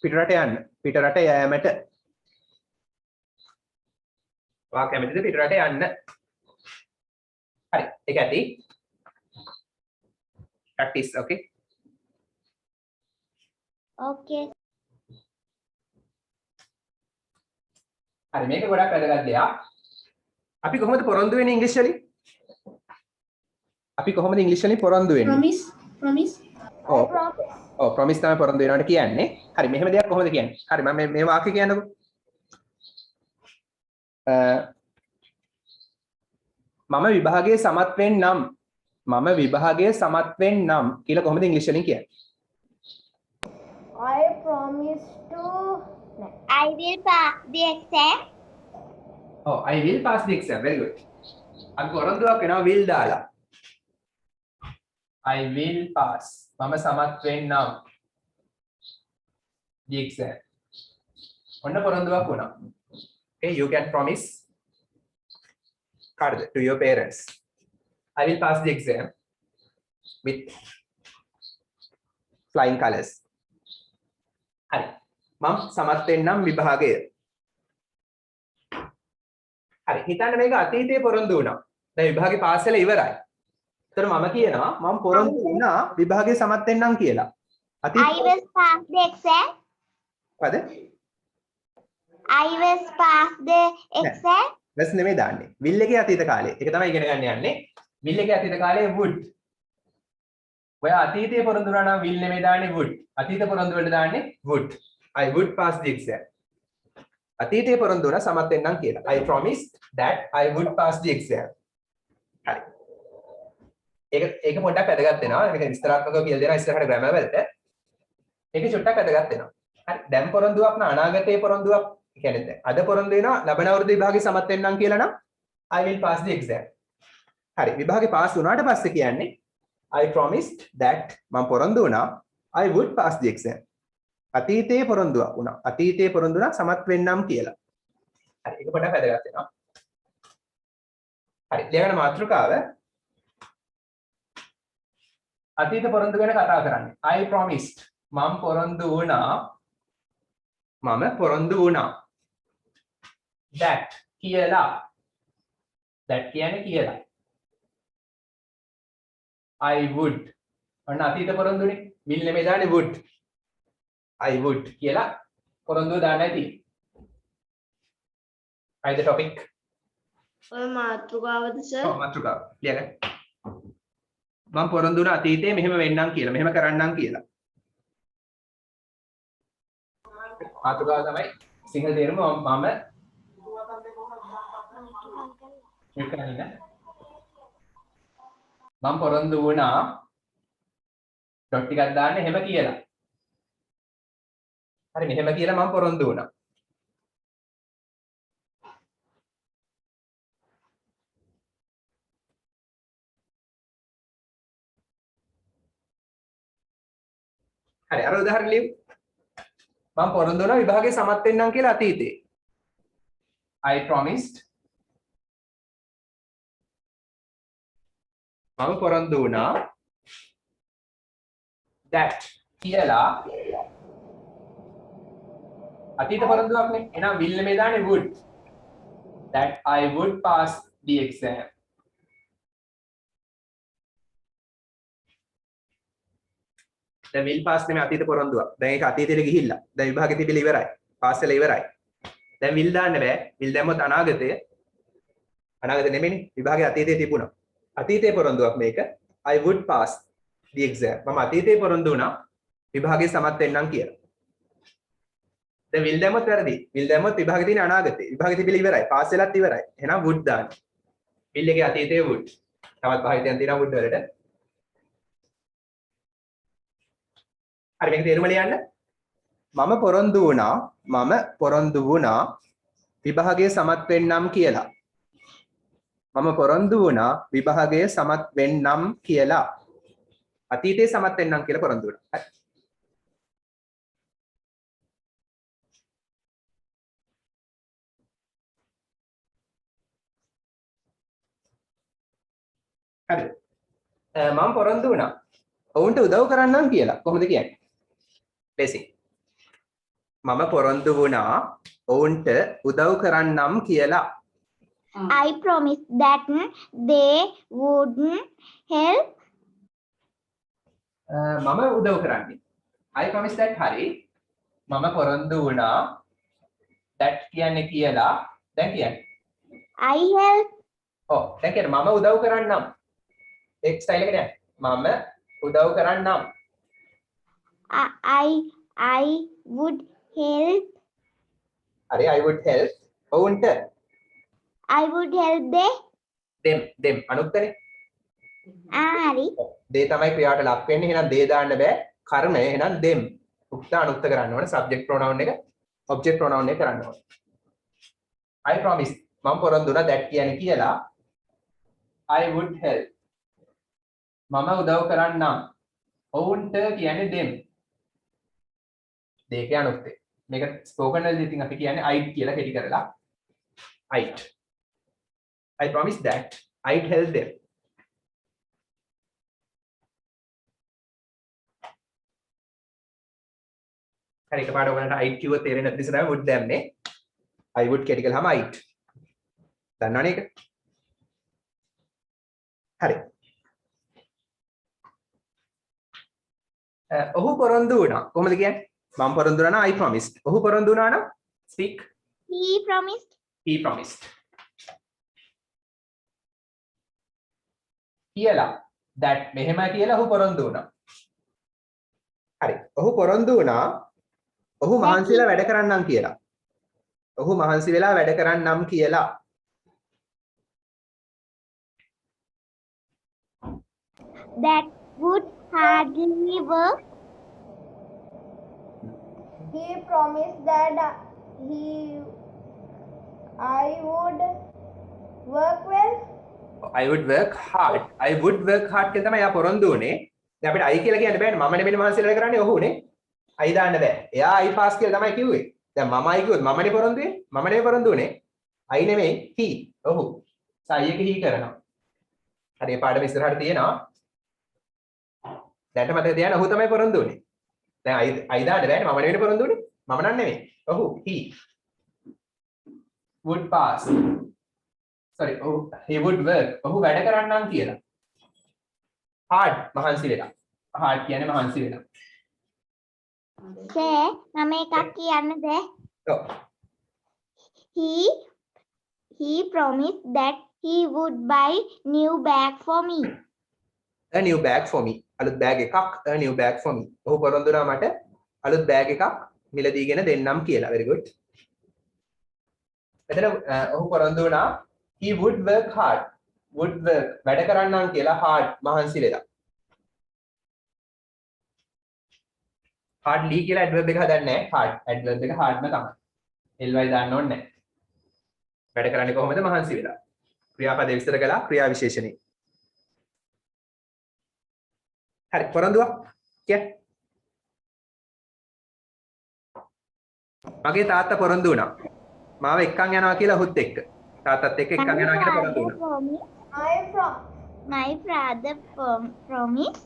පිටරට යන්න. පිටරට යෑමට. ඔයා කැමතිද පිටරට යන්න? හරි. ඒක ඇති. practice, okay? Okay. හරි මේක ගොඩක් වැදගත් දෙයක්. අපි කොහොමද පොරොන්දු වෙන්නේ ඉංග්‍රීසි වලින්? අපි කොහොමද ඉංග්‍රීසි වලින් පොරොන්දු වෙන්නේ? promise ඔව්. ඔව් ප්‍රොමිස් තමයි පොරොන්දු වෙනවට කියන්නේ. හරි මෙහෙම දෙයක් කොහොමද කියන්නේ? හරි මම මේ වාක්‍ය කියන්නකෝ. මම විභාගයේ සමත් වෙන්නම්. මම විභාගයේ සමත් වෙන්නම් කියලා කොහොමද ඉංග්‍රීසි වලින් කියන්නේ? I promise to. I will pass the exam. Oh, I will pass the exam. Very good. අපි පොරොන්දුවක් වෙනවා will දාලා. I will pass. මම සමත් වෙන්නම්. The exam. ඔන්න පොරොන්දුවක් වුණා. Okay, you can promise කාටද? To your parents. I will pass the exam with flying colors. හරි. මම සමත් වෙන්නම් විභාගය. හරි. හිතන්න මේක අතීතයේ පොරොන්දු වුණා. දැන් විභාගේ පාස් වෙලා ඉවරයි. ඒතර මම කියනවා මම පොරොන්දු වුණා විභාගේ සමත් වෙන්නම් කියලා. I will pass the exam. මොකද? I will pass the exam. වැස් නෙමෙයි දාන්නේ. will එකේ අතීත කාලේ. ඒක තමයි ඉගෙන ගන්න යන්නේ. will එකේ අතීත කාලේ would. ඔය අතීතයේ පොරොන්දු වුණා නම් will නෙමෙයි දාන්නේ would. අතීත පොරොන්දු වලට දාන්නේ would. I would pass the exam. අතීතයේ පොරොන්දු වුණා සමත් වෙන්නම් කියලා. I promised that I would pass the exam. හරි. ඒක පොඩ්ඩක් වැදගත් වෙනවා. මේක විස්තරාත්මකව කියලා දෙනවා ඉස්සරහට ග්‍රැමර් වලට. ඒක චුට්ටක් වැදගත් වෙනවා. හරි. දැන් පොරොන්දුවක් නා අනාගතයේ පොරොන්දුවක් කියන්නේ දැන් අද පොරොන්දු වෙනවා ලබන අවුරුදු විභාගේ සමත් වෙන්නම් කියලා නම් I will pass the exam. හරි. විභාගේ පාස් වුණාට පස්සේ කියන්නේ I promised that මම පොරොන්දු වුණා I would pass the exam. අතීතයේ පොරොන්දුවක් වුණා. අතීතයේ පොරොන්දු වුණා සමත් වෙන්නම් කියලා. හරි. ඒක පොඩ්ඩක් වැදගත් වෙනවා. හරි. ඊළඟ මාතෘකාව අතීත පොරොන්දු ගැන කතා කරන්නේ. I promised මම පොරොන්දු වුණා. මම පොරොන්දු වුණා. That කියලා. That කියන්නේ කියලා. I would. ඔන්න අතීත පොරොන්දුනේ. will නෙමෙයි දාන්නේ would. I would කියලා පොරොන්දුව දාන්න ඇති. By the topic. ඔය මාතෘකාවද සර්? ඔව් මාතෘකාව. ලියගන්න. මම පොරොන්දු වුණා අතීතේ මෙහෙම වෙන්නම් කියලා. මෙහෙම කරන්නම් කියලා. මාතෘකාව තමයි සිංහල තේරුම මම මම පොරොන්දු වුණා ඩොට් ටිකක් දාන්න එහෙම කියලා. හරි මෙහෙම කියලා මම පොරොන්දු වුණා. හරි අර උදාහරණ ලියමු. මම පොරොන්දු වුණා විභාගේ සමත් වෙන්නම් කියලා අතීතේ. I promised මම පොරොන්දු වුණා that කියලා අතීත පොරොන්දුවක් නේ. එහෙනම් will නෙමෙයි දාන්නේ would. That I would pass the exam. දැන් will pass නෙමෙයි අතීත පොරොන්දුවක්. දැන් ඒක අතීතෙට ගිහිල්ලා. දැන් විභාගෙ තිබිලා ඉවරයි. පාස් වෙලා ඉවරයි. දැන් will දාන්න බෑ. will දැම්මොත් අනාගතය. අනාගත නෙමෙයිනේ. විභාගේ අතීතයේ තිබුණා. අතීතයේ පොරොන්දුවක් මේක. I would pass the exam. මම අතීතයේ පොරොන්දු වුණා විභාගේ සමත් වෙන්නම් කියලා. දැන් will දැම්මොත් වැරදි. will දැම්මොත් විභාගේ තියෙන අනාගතේ. විභාගේ තිබිලා ඉවරයි. පාස් වෙලත් ඉවරයි. එහෙනම් would දාන්න. will එකේ අතීතයේ would. තවත් භාවිතයන් තියෙනවා would වලට. හරි මේක තේරුම ලියන්න. මම පොරොන්දු වුණා විභාගයේ සමත් වෙන්නම් කියලා. මම පොරොන්දු වුණා විභාගයේ සමත් වෙන්නම් කියලා. අතීතයේ සමත් වෙන්නම් කියලා පොරොන්දු වුණා. හරි. හරි. මම පොරොන්දු වුණා ඔවුන්ට උදව් කරන්නම් කියලා. කොහොමද කියන්නේ? basic. මම පොරොන්දු වුණා ඔවුන්ට උදව් කරන්නම් කියලා. I promised that they wouldn't help. මම උදව් කරන්නේ. I promised that හරි. මම පොරොන්දු වුණා that කියන්නේ කියලා. දැන් කියන්නේ. I help. ඔව් දැන් කියන්නේ මම උදව් කරන්නම්. එක් ස්ටයිල් එකට යන්න. මම උදව් කරන්නම්. I would help. හරි I would help. ඔවුන්ට I would help them අනුත්තනේ. හරි. they තමයි ක්‍රියාවට ලක් වෙන්නේ. එහෙනම් they දාන්න බෑ. කර්මය එහෙනම් them. උක්ත අනුත්ත කරන්න ඕනේ. subject pronoun එක object pronoun එක කරන්න ඕනේ. I promise මම පොරොන්දු වුණා that කියන්නේ කියලා. I would help. මම උදව් කරන්නම්. ඔවුන්ට කියන්නේ them. දෙක අනුත්තේ. මේක ස්පෝකන් වලදී ඉතින් අපි කියන්නේ I'd කියලා කෙටි කරලා. I'd. I promise that I'd help them. හරි එකපාරට ඔයගලන්ට I'd කිව්වොත් තේරෙන්නේ නැති නිසා තමයි would දැම්මේ. I would කෙටි කළාම I'd. දන්නවනේ ඒක? හරි. ඔහු පොරොන්දු වුණා. කොහොමද කියන්නේ? මම පොරොන්දු වුණා I promised. ඔහු පොරොන්දු වුණා නම් speak. He promised. He promised. කියලා that මෙහෙම කියලා ඔහු පොරොන්දු වුණා. හරි. ඔහු පොරොන්දු වුණා ඔහු මහන්සි වෙලා වැඩ කරන්නම් කියලා. ඔහු මහන්සි වෙලා වැඩ කරන්නම් කියලා. That would hardly work. He promised that I would work well. I would work hard. I would work hard කියලා තමයි යා පොරොන්දු වුනේ. දැන් අපිට I කියලා කියන්න බෑනේ. මම නෙමෙයි මහන්සි වෙලා කරන්නේ ඔහුනේ. I දාන්න බෑ. එයා I pass කියලා තමයි කිව්වේ. දැන් මම I කිව්වොත් මමනේ පොරොන්දු වෙන්නේ. මම නෙමෙයි පොරොන්දු වුනේ. I නෙමෙයි he. ඔහු. සයි එක he කරනවා. හරි මේ පාඩම ඉස්සරහට තියෙනවා. දැන්ට මතක තියාගන්න ඔහු තමයි පොරොන්දු වුනේ. දැන් I දාන්න බෑනේ. මම නෙමෙයි පොරොන්දු වුනේ. මම නන් නෙමෙයි. ඔහු he would pass. Sorry, he would work. ඔහු වැඩ කරන්නම් කියලා. hard මහන්සි වෙලා. hard කියන්නේ මහන්සි වෙලා. සර් මම එකක් කියන්නද? ඔව්. He promised that he would buy new bag for me. a new bag for me. අලුත් bag එකක් a new bag for me. ඔහු පොරොන්දු වුණා මට අලුත් bag එකක් මිලදීගෙන දෙන්නම් කියලා. very good. එතන ඔහු පොරොන්දු වුණා he would work hard. would work වැඩ කරන්නම් කියලා hard මහන්සි වෙලා. hardly කියලා adverb එක හදන්නේ නැහැ. hard adverb එක hardම තමයි. ly දාන්න ඕනේ නැහැ. වැඩ කරන්නේ කොහොමද මහන්සි වෙලා. ක්‍රියාපදේ විස්තර කළා ක්‍රියා විශේෂණේ. හරි පොරොන්දුවක් කිය. මගේ තාත්තා පොරොන්දු වුණා. මාව එක්කන් යනවා කියලා ඔහුත් එක්ක. තාත්තත් එක්ක එක්කන් යනවා කියලා පොරොන්දු වුණා. My father promised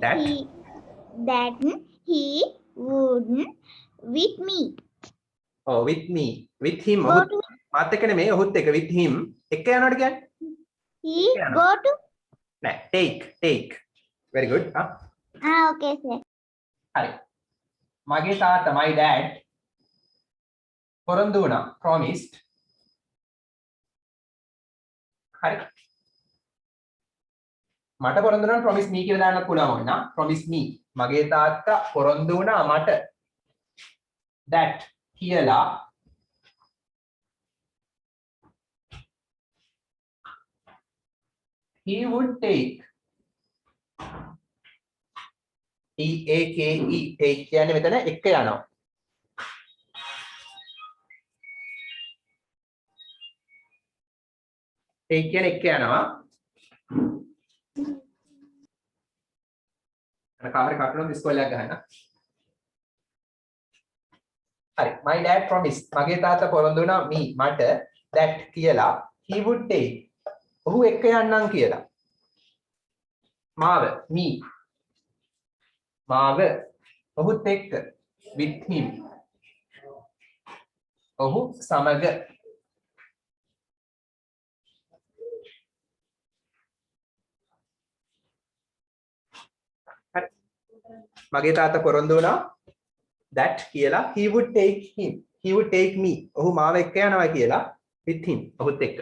That? that he would with me. Oh, with me. With him. Go to, මාත් එක්ක නෙමෙයි ඔහුත් එක්ක with him. එක්ක යනවාට කියන්නේ? he Yeah. go to. නෑ take. Very good. Okay, sir. හරි. මගේ තාත්තා my dad පොරොන්දු වුණා promised. හරි. මට පොරොන්දු වුණා promise me කියලා දාන්නත් පුළුවන් වුණා. promise me. මගේ තාත්තා පොරොන්දු වුණා මට that කියලා he would take TAKE take කියන්නේ මෙතන එක යනවා. take කියන්නේ එක යනවා. අර කාමරේ කටුනොත් ඉස්කෝලයක් ගහන. හරි. my dad promised මගේ තාත්තා පොරොන්දු වුණා me මට that කියලා he would take ඔහු එක්ක යන්නම් කියලා. මාව me මාව ඔහුත් එක්ක with him ඔහු සමග හරි. මගේ තාත්තා පොරොන්දු වුණා that කියලා he would take me ඔහු මාව එක්ක යනවා කියලා with him ඔහුත් එක්ක.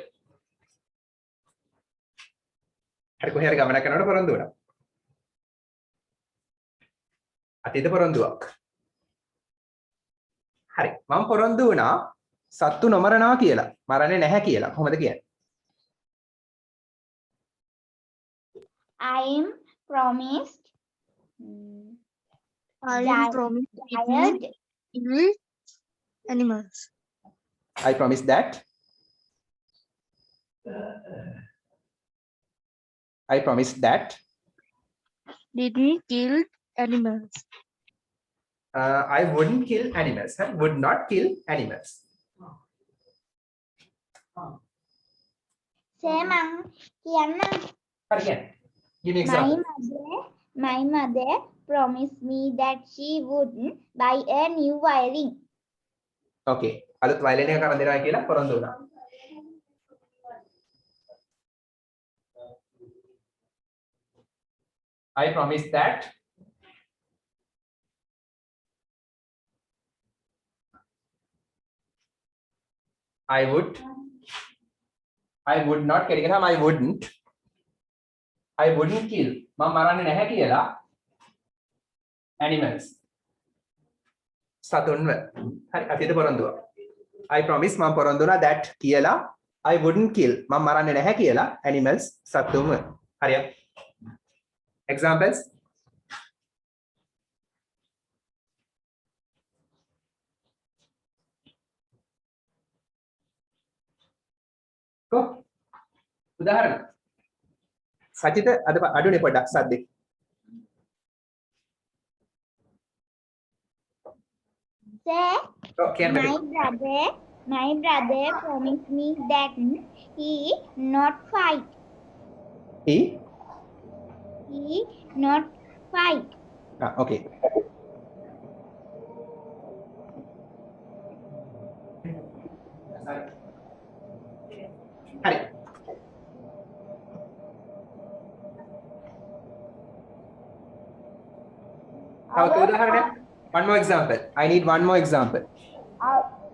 හරි කොහේ හරි ගමනක් යනකොට පොරොන්දු වුණා. අතීත පොරොන්දුවක්. හරි මම පොරොන්දු වුණා සත්තු නොමරනවා කියලා. මරන්නේ නැහැ කියලා. කොහොමද කියන්නේ? I am promised. I Diet- promise Diet kill animals. I promise that Didn't kill animals. I wouldn't kill animals. Would not kill animals. Say ma'am, කියන්න. හරි කියන්නේ. Give me example. My mother promised me that she wouldn't buy a new violin. Okay. අලුත් violin එක කරන් දෙනවා කියලා පොරොන්දු වුණා. I promise that I would not කියලා I wouldn't kill මම මරන්නේ නැහැ කියලා animals සතුන්ව. හරි අතීත පොරොන්දුව. I promise මම පොරොන්දු වුණා that කියලා I wouldn't kill මම මරන්නේ නැහැ කියලා animals සතුන්ව. හරියට. Examples? Go. උදාහරණ. සචිත අද අඩුනේ පොඩ්ඩක් සද්දේ. Sir, Okay, my brother promised me that he not fight. He? He not fight. Okay. හරි. තව උදාහරණයක්. One more example. I need one more example.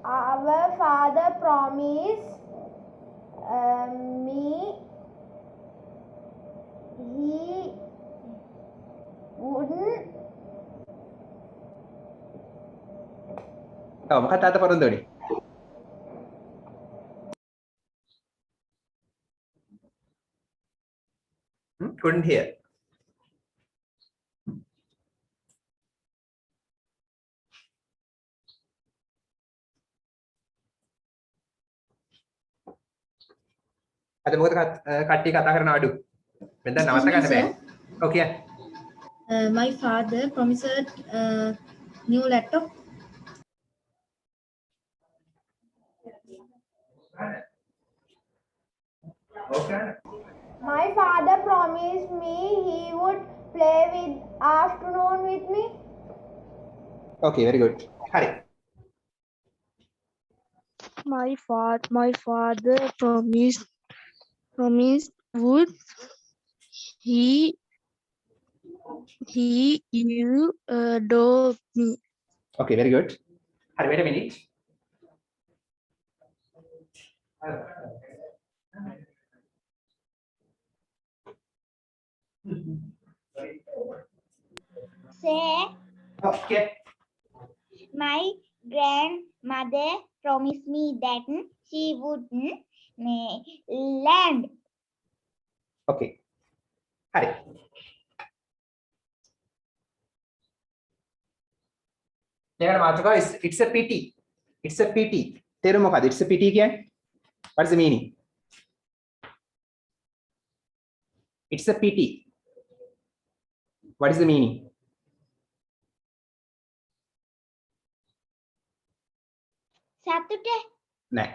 Our father promised me wouldn't ඔව් මොකක්ද තාත්තා පොරොන්දු වෙන්නේ? Couldn't hear. අද මොකද කට්ටිය කතා කරන අඩු. මෙන්න දැන් නවත්ත ගන්න බෑ. ඔව් කියන්න. My father promised new laptop. Okay. my father promised me he would play with afternoon with me. Okay, very good. හරි. My father promised would he you adopt me. Okay, very good. Hari, wait a minute. Say, Okay. my grandmother promised me that she wouldn't land. Okay. Hari. දෙකට මාතෘකාව it's a pity. It's a pity. තේරුම මොකද? It's a pity කියන්නේ? What is the meaning? It's a pity. What is the meaning? සතුට නෑ.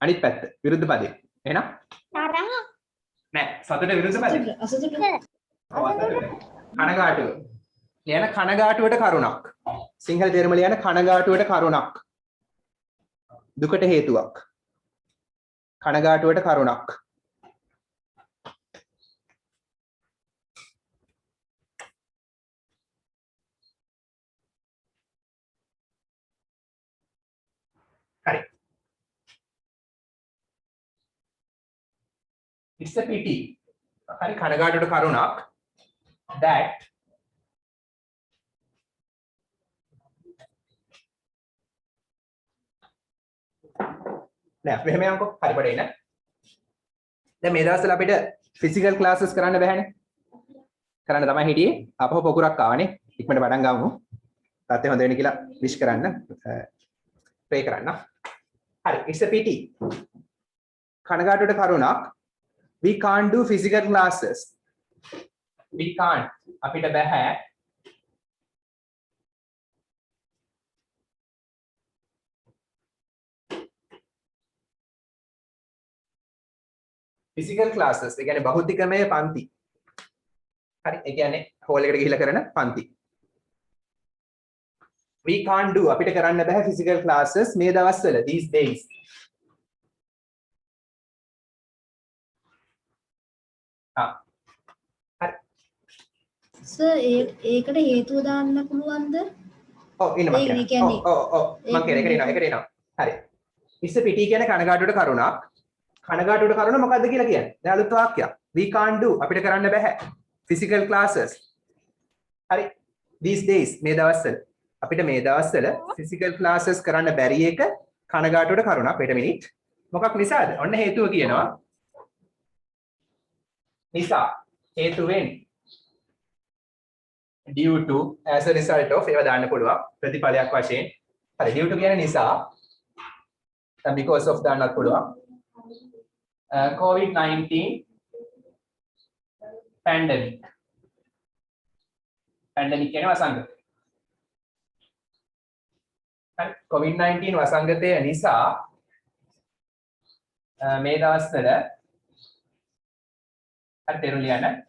අනිත් පැත්ත. විරුද්ධ පදේ. එහෙනම්? තරහ නෑ. සතුට විරුද්ධ පදේ. අසතුට. කනගාටුව. ලියන කනගාටුවට කරුණක්. සිංහල තේරුම ලියන කනගාටුවට කරුණක්. දුකට හේතුවක්. කනගාටුවට කරුණක්. හරි. It's a pity. හරි කනගාටුවට කරුණක් that නෑ මෙහෙම යන්කෝ හරි පඩේ නේ දැන් මේ දවස්වල අපිට ෆිසිකල් ක්ලාසස් කරන්න බැහැනේ කරන්න තමයි හිටියේ අපහො පොකුරක් ආවනේ ඉක්මනට පටන් ගමු තාත්තේ හොඳ වෙන්න කියලා විශ් කරන්න ප්‍රේ කරන්න හරි it's a pity කනගාටුවට කරුණක් we can't do physical classes we can't අපිට බෑ physical classes ඒ කියන්නේ භෞතිකමය පන්ති හරි ඒ කියන්නේ හෝල් එකට ගිහිල්ලා කරන පන්ති we can't do අපිට කරන්න බෑ physical classes මේ දවස්වල these days සර් ඒකට හේතුව දාන්න පුළුවන්ද? ඔව් ඉන්න මම ඒ කියනවා කියන්නේ ඔව් මම කියන එකට එනවා හරි ඉස්ස පිටි කියන්නේ කනගාටුවට කරුණක් කනගාටුවට කරුණ මොකද්ද කියලා කියන්නේ දැන් අලුත් වාක්‍යයක් we can't do අපිට කරන්න බෑ physical classes හරි these days මේ දවස්වල අපිට මේ දවස්වල physical classes කරන්න බැරි එක කනගාටුවට කරුණක් wait a minute මොකක් නිසාද ඔන්න හේතුව කියනවා නිසා හේතුවෙන් due to as a result of ඒවා දාන්න පුළුවන් ප්‍රතිඵලයක් වශයෙන් හරි due to කියන්නේ නිසා then because of දාන්නත් පුළුවන් COVID-19 pandemic කියන්නේ වසංගතය හරි COVID-19 වසංගතය නිසා මේ දවස්වල හරි තේරුම් ලියන්න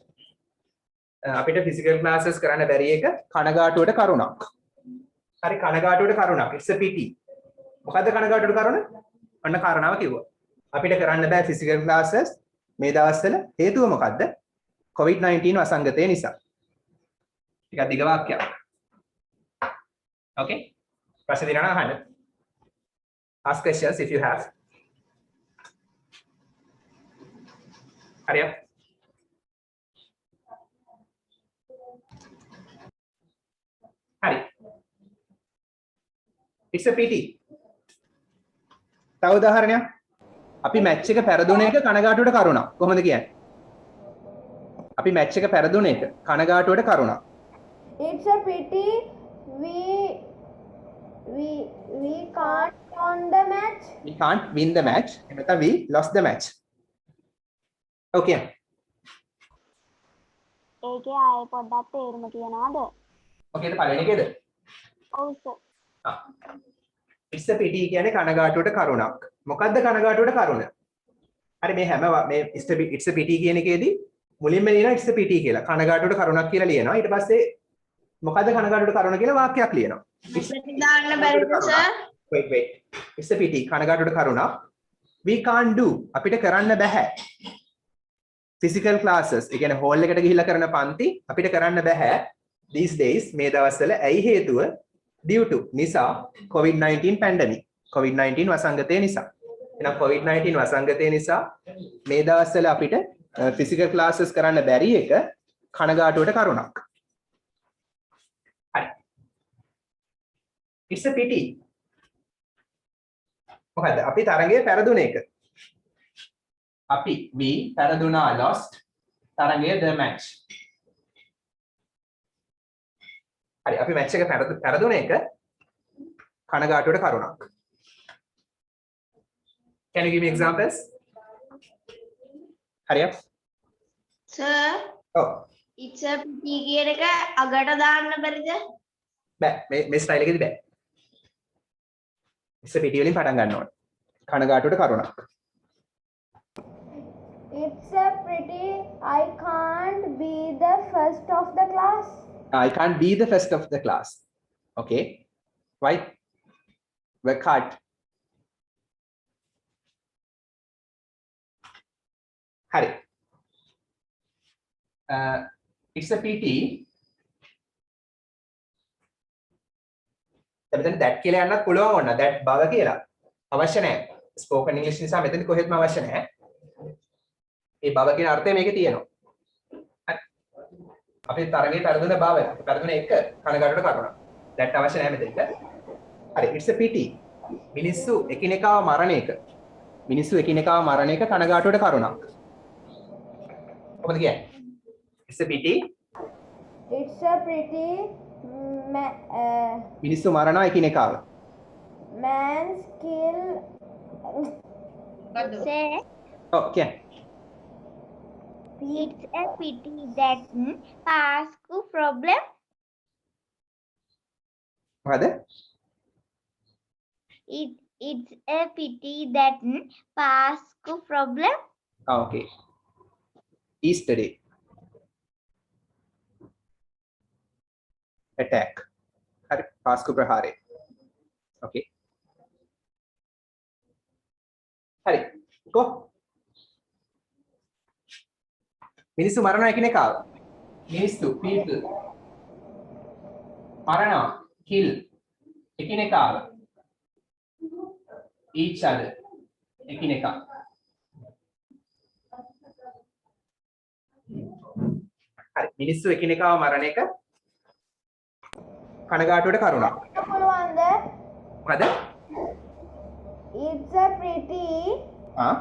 අපිට physical classes කරන්න බැරි එක කනගාටුවට කරුණක්. හරි කනගාටුවට කරුණක්. It's a pity. මොකද්ද කනගාටුවට කරුණ? අන්න කාරණාව කිව්වා. අපිට කරන්න බෑ physical classes මේ දවස්වල හේතුව මොකද්ද? COVID-19 වසංගතය නිසා. ටිකක් දිග වාක්‍යයක්. Okay? ප්‍රශ්න දිනන අහන්න. Ask questions if you have. හරියට it's a pity. තව උදාහරණයක්. අපි මැච් එක පෙරදුන එක කනගාටුවට කරුණා. කොහොමද කියන්නේ? අපි මැච් එක පෙරදුන එක කනගාටුවට කරුණා. It's a pity we can't win the match. We can't win the match. එහෙම නැත්නම් we lost the match. Okay. ඒකේ ආයෙ පොඩ්ඩක් තේරුම කියනවාද? Okay ඒක පළවෙනි එකේද? ඔව් සර්. It's a pity කියන්නේ කනගාටුවට කරුණක්. මොකද්ද කනගාටුවට කරුණ? හරි මේ හැම මේ it's a pity කියන එකේදී මුලින්ම ලියනවා it's a pity කියලා. කනගාටුවට කරුණක් කියලා ලියනවා. ඊට පස්සේ මොකද්ද කනගාටුවට කරුණ කියලා වාක්‍යයක් ලියනවා. දාන්න බැරිද sir? wait. It's a pity කනගාටුවට කරුණක්. We can't do අපිට කරන්න බෑ. Physical classes ඒ කියන්නේ hall එකට ගිහිල්ලා කරන පන්ති අපිට කරන්න බෑ. These days මේ දවස්වල ඇයි හේතුව? Due to නිසා COVID-19 pandemic. COVID-19 වසංගතය නිසා. එහෙනම් COVID-19 වසංගතය නිසා මේ දවස්වල අපිට physical classes කරන්න බැරි එක කනගාටුවට කරුණක්. හරි. It's a pity. මොකද අපි තරඟයේ පෙරදුන එක. අපි we පෙරදුනා lost තරඟයේ the match. හරි අපි මැච් එක පෙරදුන එක කනගාටුවට කරුණක්. Can you give me examples? හරියක්. සර් ඔව්. it's a pity කියන එක අගට දාන්න බැරිද? බෑ මේ ස්ටයිල් එකේදී බෑ. it's a pity වලින් පටන් ගන්න ඕනේ. කනගාටුවට කරුණක්. It's a pity I can't be the first of the class. I can't be the first of the class. Okay. Why? Work hard. Hari. It's a pity. මෙතන that කියලා යන්නත් පුළුවන් වුණා. that බව කියලා. අවශ්‍ය නැහැ. spoken english නිසා මෙතන කොහෙත්ම අවශ්‍ය නැහැ. ඒ බව කියන අර්ථය මේකේ තියෙනවා. අපි තරගේ පෙරදුන බව පෙරදුන එක කනගාටුවට කරුණා. that අවශ්‍ය නැහැ මෙතෙන්ට. හරි it's a pity. මිනිස්සු එකිනෙකාව මරණ එක. මිනිස්සු එකිනෙකාව මරණ එක කනගාටුවට කරුණක්. කොහොමද කියන්නේ? it's a pity. It's a pity මිනිස්සු මරනවා එකිනෙකාව. man's kill. Say ඔව් කියන්නේ. it's a pity that ask problem. මොකද? It's a pity that ask problem. okay. Yesterday. Attack. හරි පාස්කු ප්‍රහාරය. okay. හරි. go. මිනිස්සු මරනවා එකිනෙකාව. මිනිස්සු people මරනවා kill එකිනෙකාව. each other එකිනෙකා. හරි මිනිස්සු එකිනෙකාව මරණ එක කනගාටුවට කරුණක්. පුළුවන්ද? මොකද? It's a pity ආ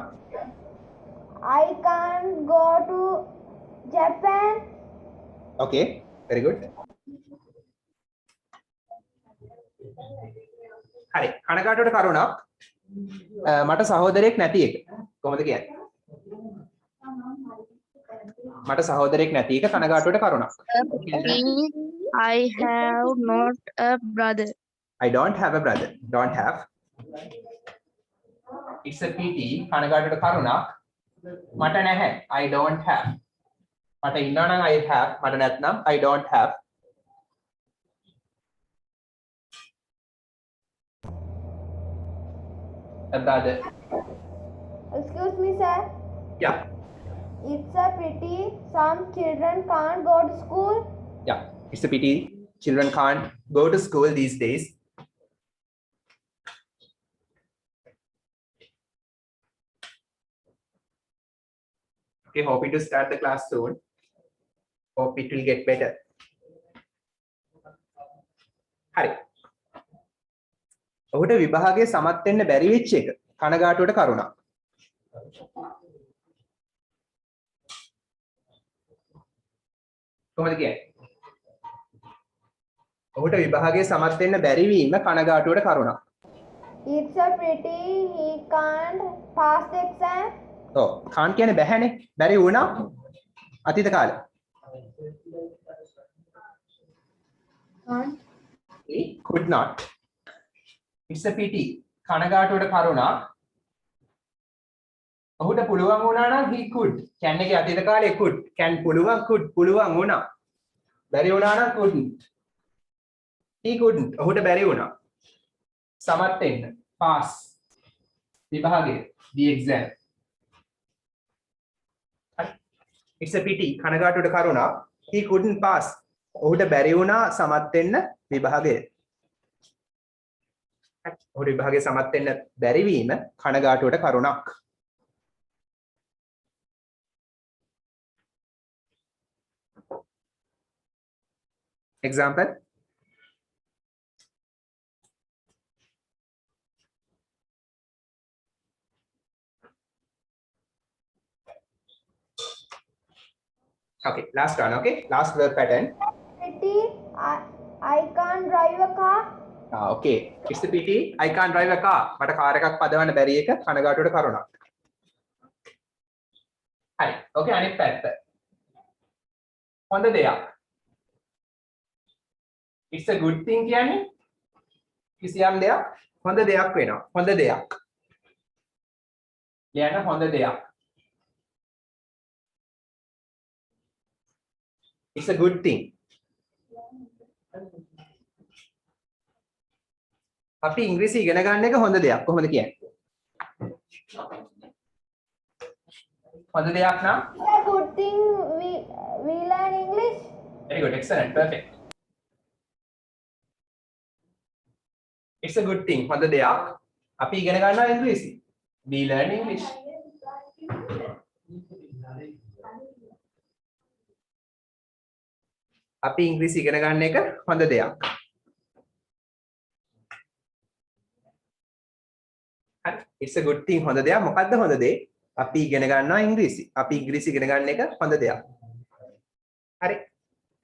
I can't go to Japan. okay very good. හරි කනගාටුවට කරුණක් මට සහෝදරයෙක් නැති එක. කොහොමද කියන්නේ? මට සහෝදරයෙක් නැති එක කනගාටුවට කරුණක්. I have not a brother. I don't have a brother. Don't have. It's a pity කනගාටුවට කරුණක් මට නැහැ. I don't have. මට ඉන්නවා නම් I have. මට නැත්නම් I don't have. A brother. Excuse me, sir. Yeah. It's a pity some children can't go to school. Yeah. It's a pity children can't go to school these days. Okay, hoping to start the class soon. Hope it will get better. හරි. ඔහුට විභාගයේ සමත් වෙන්න බැරි වෙච්ච එක කනගාටුවට කරුණක්. කොහොමද කියන්නේ? ඔහුට විභාගයේ සමත් වෙන්න බැරි වීම කනගාටුවට කරුණක්. It's a pity he can't pass the exam. ඔව් can't කියන්නේ බැහැනේ. බැරි වුණා අතීත කාලේ. can't He could not. It's a pity. කනගාටුවට කරුණක්. ඔහුට පුළුවන් වුණා නම් he could. can එකේ අතීත කාලේ could. can පුළුවන් could පුළුවන් වුණා. බැරි වුණා නම් couldn't. he couldn't. ඔහුට බැරි වුණා. සමත් වෙන්න. pass. විභාගයේ the exam. It's a pity. කනගාටුවට කරුණක්. he couldn't pass. ඔහුට බැරි වුණා සමත් වෙන්න විභාගයේ. ඔහුට විභාගයේ සමත් වෙන්න බැරි වීම කනගාටුවට කරුණක්. Example. Okay, last one. Okay, last verb pattern. Pity I can't drive a car. Okay, it's a pity I can't drive a car. මට කාර් එකක් පදවන්න බැරි එක කනගාටුවට කරුණක්. හරි. Okay, අනිත් පැත්ත. හොඳ දෙයක්. It's a good thing කියන්නේ කිසියම් දෙයක් හොඳ දෙයක් වෙනවා. හොඳ දෙයක්. ලියන්න හොඳ දෙයක්. It's a good thing. අපි ඉංග්‍රීසි ඉගෙන ගන්න එක හොඳ දෙයක්. කොහොමද කියන්නේ? හොඳ දෙයක් නම් It's a good thing we learn English. very good, excellent, perfect. It's a good thing. හොඳ දෙයක්. අපි ඉගෙන ගන්නවා ඉංග්‍රීසි. We learn English. අපි ඉංග්‍රීසි ඉගෙන ගන්න එක හොඳ දෙයක්. හරි. It's a good thing. හොඳ දෙයක්. මොකද්ද හොඳ දේ? අපි ඉගෙන ගන්නවා ඉංග්‍රීසි. අපි ඉංග්‍රීසි ඉගෙන ගන්න එක හොඳ දෙයක්. හරි.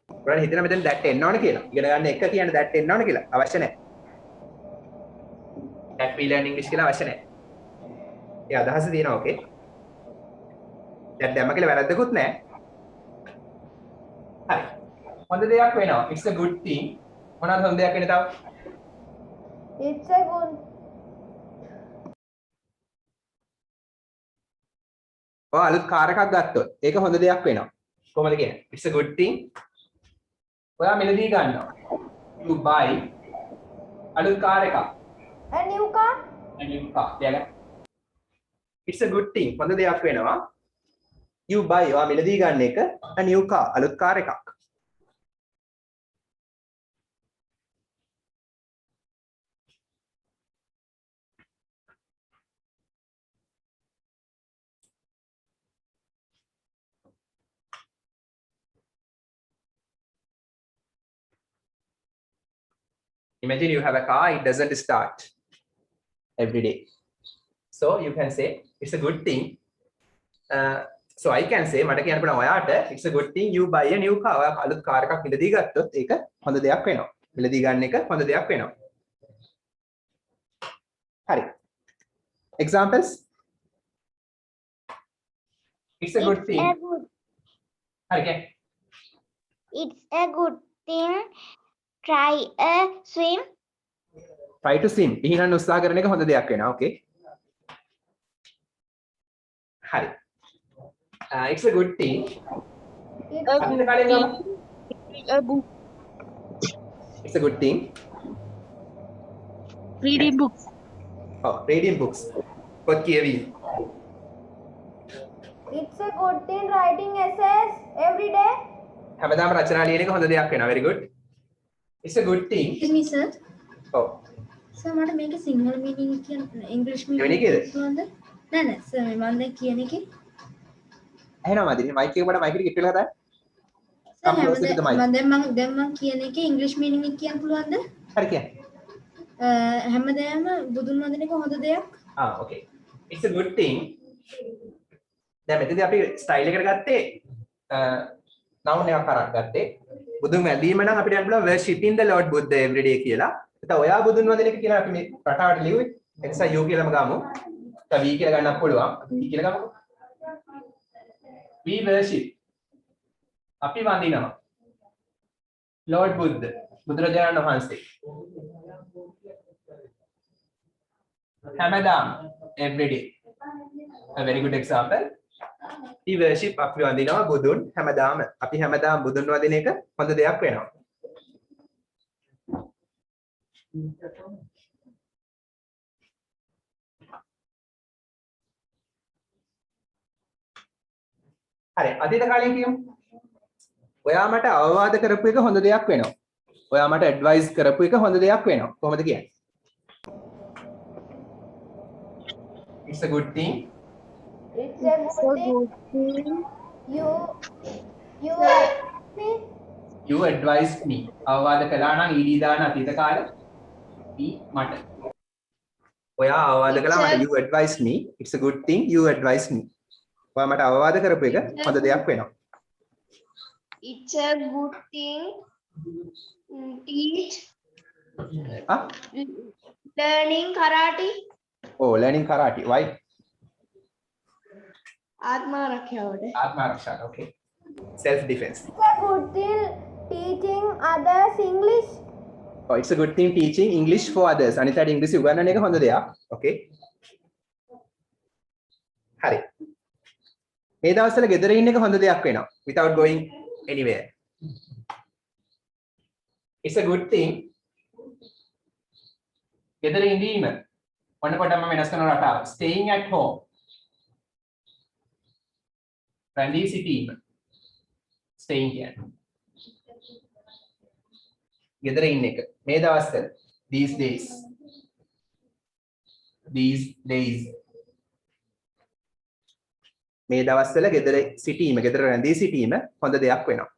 ඔයාලා හිතන මෙතන that එන්න ඕන කියලා. ඉගෙන ගන්න එක කියන්නේ that එන්න ඕන කියලා. අවශ්‍ය නැහැ. that we learn English කියලා අවශ්‍ය නැහැ. ඒ අදහස තියෙනවා ඕකේ. that දැම්ම කියලා වැරද්දකුත් නැහැ. හරි. හොඳ දෙයක් වෙනවා. It's a good thing. මොනවාද හොඳ දෙයක් වෙන්නේ තව? It's a good. ඔය අලුත් කාර් එකක් ගත්තොත් ඒක හොඳ දෙයක් වෙනවා. කොහොමද කියන්නේ? It's a good thing. ඔයා මිලදී ගන්නවා. You buy අලුත් කාර් එකක්. A new car. A new car. ලියගන්න. It's a good thing. හොඳ දෙයක් වෙනවා. You buy ඔයා මිලදී ගන්න එක a new car අලුත් කාර් එකක්. Imagine you have a car, it doesn't start every day. So you can say it's a good thing. So I can say මට කියන්න පුළුවන් ඔයාට it's a good thing you buy a new car. ඔයා අලුත් car එකක් මිලදී ගත්තොත් ඒක හොඳ දෙයක් වෙනවා. මිලදී ගන්න එක හොඳ දෙයක් වෙනවා. හරි. Examples? It's a good thing. හරි කියන්නේ. It's a good thing. Try a swim. Try to swim. ඉහිණන් උත්සාහ කරන එක හොඳ දෙයක් වෙනවා. Okay. හරි. It's a good thing. අතන කලින් ගම. It's a good thing. Reading books. Oh, reading books. පොත් කියවීම. It's a good thing writing essays every day. හැමදාම රචනා ලියන එක හොඳ දෙයක් වෙනවා. Very good. It's a good thing. excuse me sir Oh, sir මට මේක සිංහල මීනින් කියන ඉංග්‍රීසි දෙවෙනි මීනින් එකේද? පුළුවන්ද නෑ නෑ සර් මම දැන් කියන එකේ ඇහෙනවා මදිනේ. මයික් එක මට මයික් එක කිට් වෙලා හදන්න. Sir Come closer to the mic. මම දැන් මම කියන එකේ ඉංග්‍රීසි මීනින් එක කියන්න පුළුවන්ද හරි කියන්නේ. හැමදේම බුදුන් වදින එක හොඳ දෙයක්. okay. It's a good thing. දැන් මෙතනදී අපි ස්ටයිල් එකට ගත්තේ noun එකක් කරක් ගත්තේ. බුදුන් වැඳීම නම් අපිට යන්න පුළුවන් worshiping the Lord Buddha every day කියලා. එතකොට ඔයා බුදුන් වදින එක කියලා අපි මේ රටාවට ලියුවේ. ඒ නිසා you කියලාම ගමු. නැත්නම් we කියලා ගන්නත් පුළුවන්. we කියලා ගමුකෝ. We worship. අපි වඳිනවා. Lord Buddha. බුදුරජාණන් වහන්සේ. හැමදාම every day. A very good example. We worship අපි වඳිනවා බුදුන් හැමදාම. අපි හැමදාම බුදුන් වදින එක හොඳ දෙයක් වෙනවා. හරි අතීත කාලේ කියමු. ඔයා මට අවවාද කරපු එක හොඳ දෙයක් වෙනවා. ඔයා මට ඇඩ්වයිස් කරපු එක හොඳ දෙයක් වෙනවා. කොහොමද කියන්නේ? It's a good thing. It's a good thing. You advised me. අවවාද කළා නම් ඊඩී දාන අතීත කාලේ මට. ඔයා අවවාද කළා මට you advised me. It's a good thing you advised me. ඔයා මට අවවාද කරපු එක හොඳ දෙයක් වෙනවා. It's a good thing. Teach. Learning karate. Oh, learning karate. Why? Atma rakhyawade. Atma raksha. Okay. Self defense. It's a good thing teaching others English. Oh, it's a good thing teaching English for others. අනිත් අයට ඉංග්‍රීසි උගන්වන එක හොඳ දෙයක්. Okay. හරි. මේ දවස්වල ගෙදර ඉන්න එක හොඳ දෙයක් වෙනවා. Without going anywhere. It's a good thing. ගෙදර ඉඳීම ඔන්න කොටම වෙනස් කරන රටාව. Staying at home. රැඳී සිටීම. Staying here. ගෙදර ඉන්න එක. මේ දවස්වල these days. These days. මේ දවස්වල ගෙදර සිටීම, ගෙදර රැඳී සිටීම හොඳ දෙයක් වෙනවා.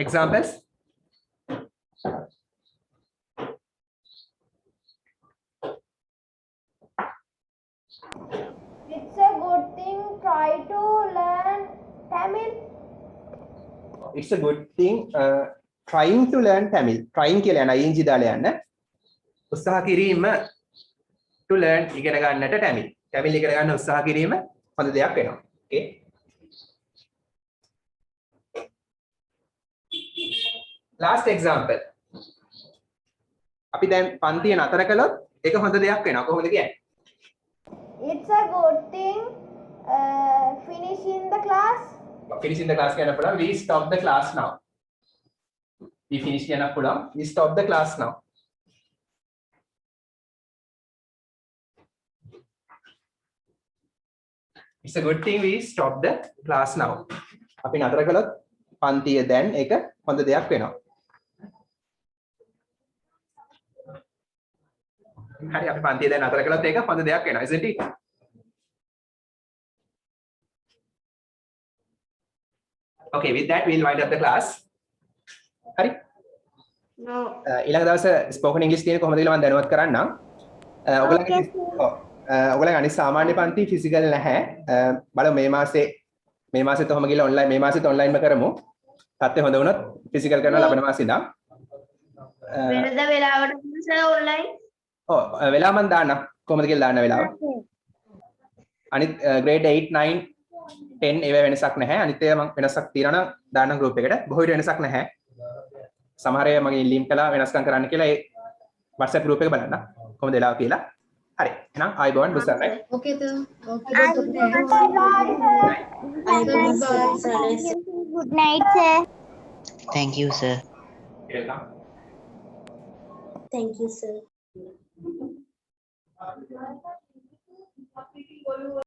Examples? It's a good thing try to learn Tamil. It's a good thing trying to learn Tamil. Trying කියලා යන ing දාලා යන්න. උත්සාහ කිරීම to learn ඉගෙන ගන්නට Tamil. Tamil ඉගෙන ගන්න උත්සාහ කිරීම හොඳ දෙයක් වෙනවා. Okay. Last example. අපි දැන් පන්තිය නතර කළොත් ඒක හොඳ දෙයක් වෙනවා. කොහොමද කියන්නේ? It's a good thing finishing the class. Finishing the class කියන්න පුළුවන්. We stop the class now. We finish කියන්න පුළුවන්. We stop the class now. It's a good thing we stop the class now. අපි නතර කළොත් පන්තිය දැන් ඒක හොඳ දෙයක් වෙනවා. හරි අපි පන්තිය දැන් නතර කළොත් ඒක හොඳ දෙයක් වෙනවා. Isn't it? Okay, with that we'll wind up the class. හරි? No. ඊළඟ දවසේ spoken English තියෙන කොහොමද කියලා මම දැනුවත් කරන්නම්. ඔයගොල්ලන්ගේ අනිත් සාමාන්‍ය පන්ති ෆිසිකල් නැහැ. බලමු මේ මාසෙත් ඔහම ගිහලා ඔන්ලයින් මේ මාසෙත් ඔන්ලයින්ම කරමු. තත්ත්වය හොඳ වුණොත් ෆිසිකල් කරනවා ලබන මාසෙ ඉඳන්. වෙනද වෙලාවට සර් ඔන්ලයින්? ඔව් වෙලාව මම දාන්නම්. කොහොමද කියලා දාන්න වෙලාව. අනිත් grade 8 9 10 ඒවා වෙනසක් නැහැ. අනිත් ඒවා මම වෙනසක් තියනවා නම් දාන්නම් group එකට. බොහෝ විට වෙනසක් නැහැ. සමහර අය මගේ link කළා වෙනස්කම් කරන්න කියලා ඒ WhatsApp group එක බලන්න. කොහොමද වෙලාව කියලා. හරි. එහෙනම් ආයිබෝන් බුසන්නයි. Okay sir. Okay. Good night, sir. Thank you, sir. Welcome. Thank you sir.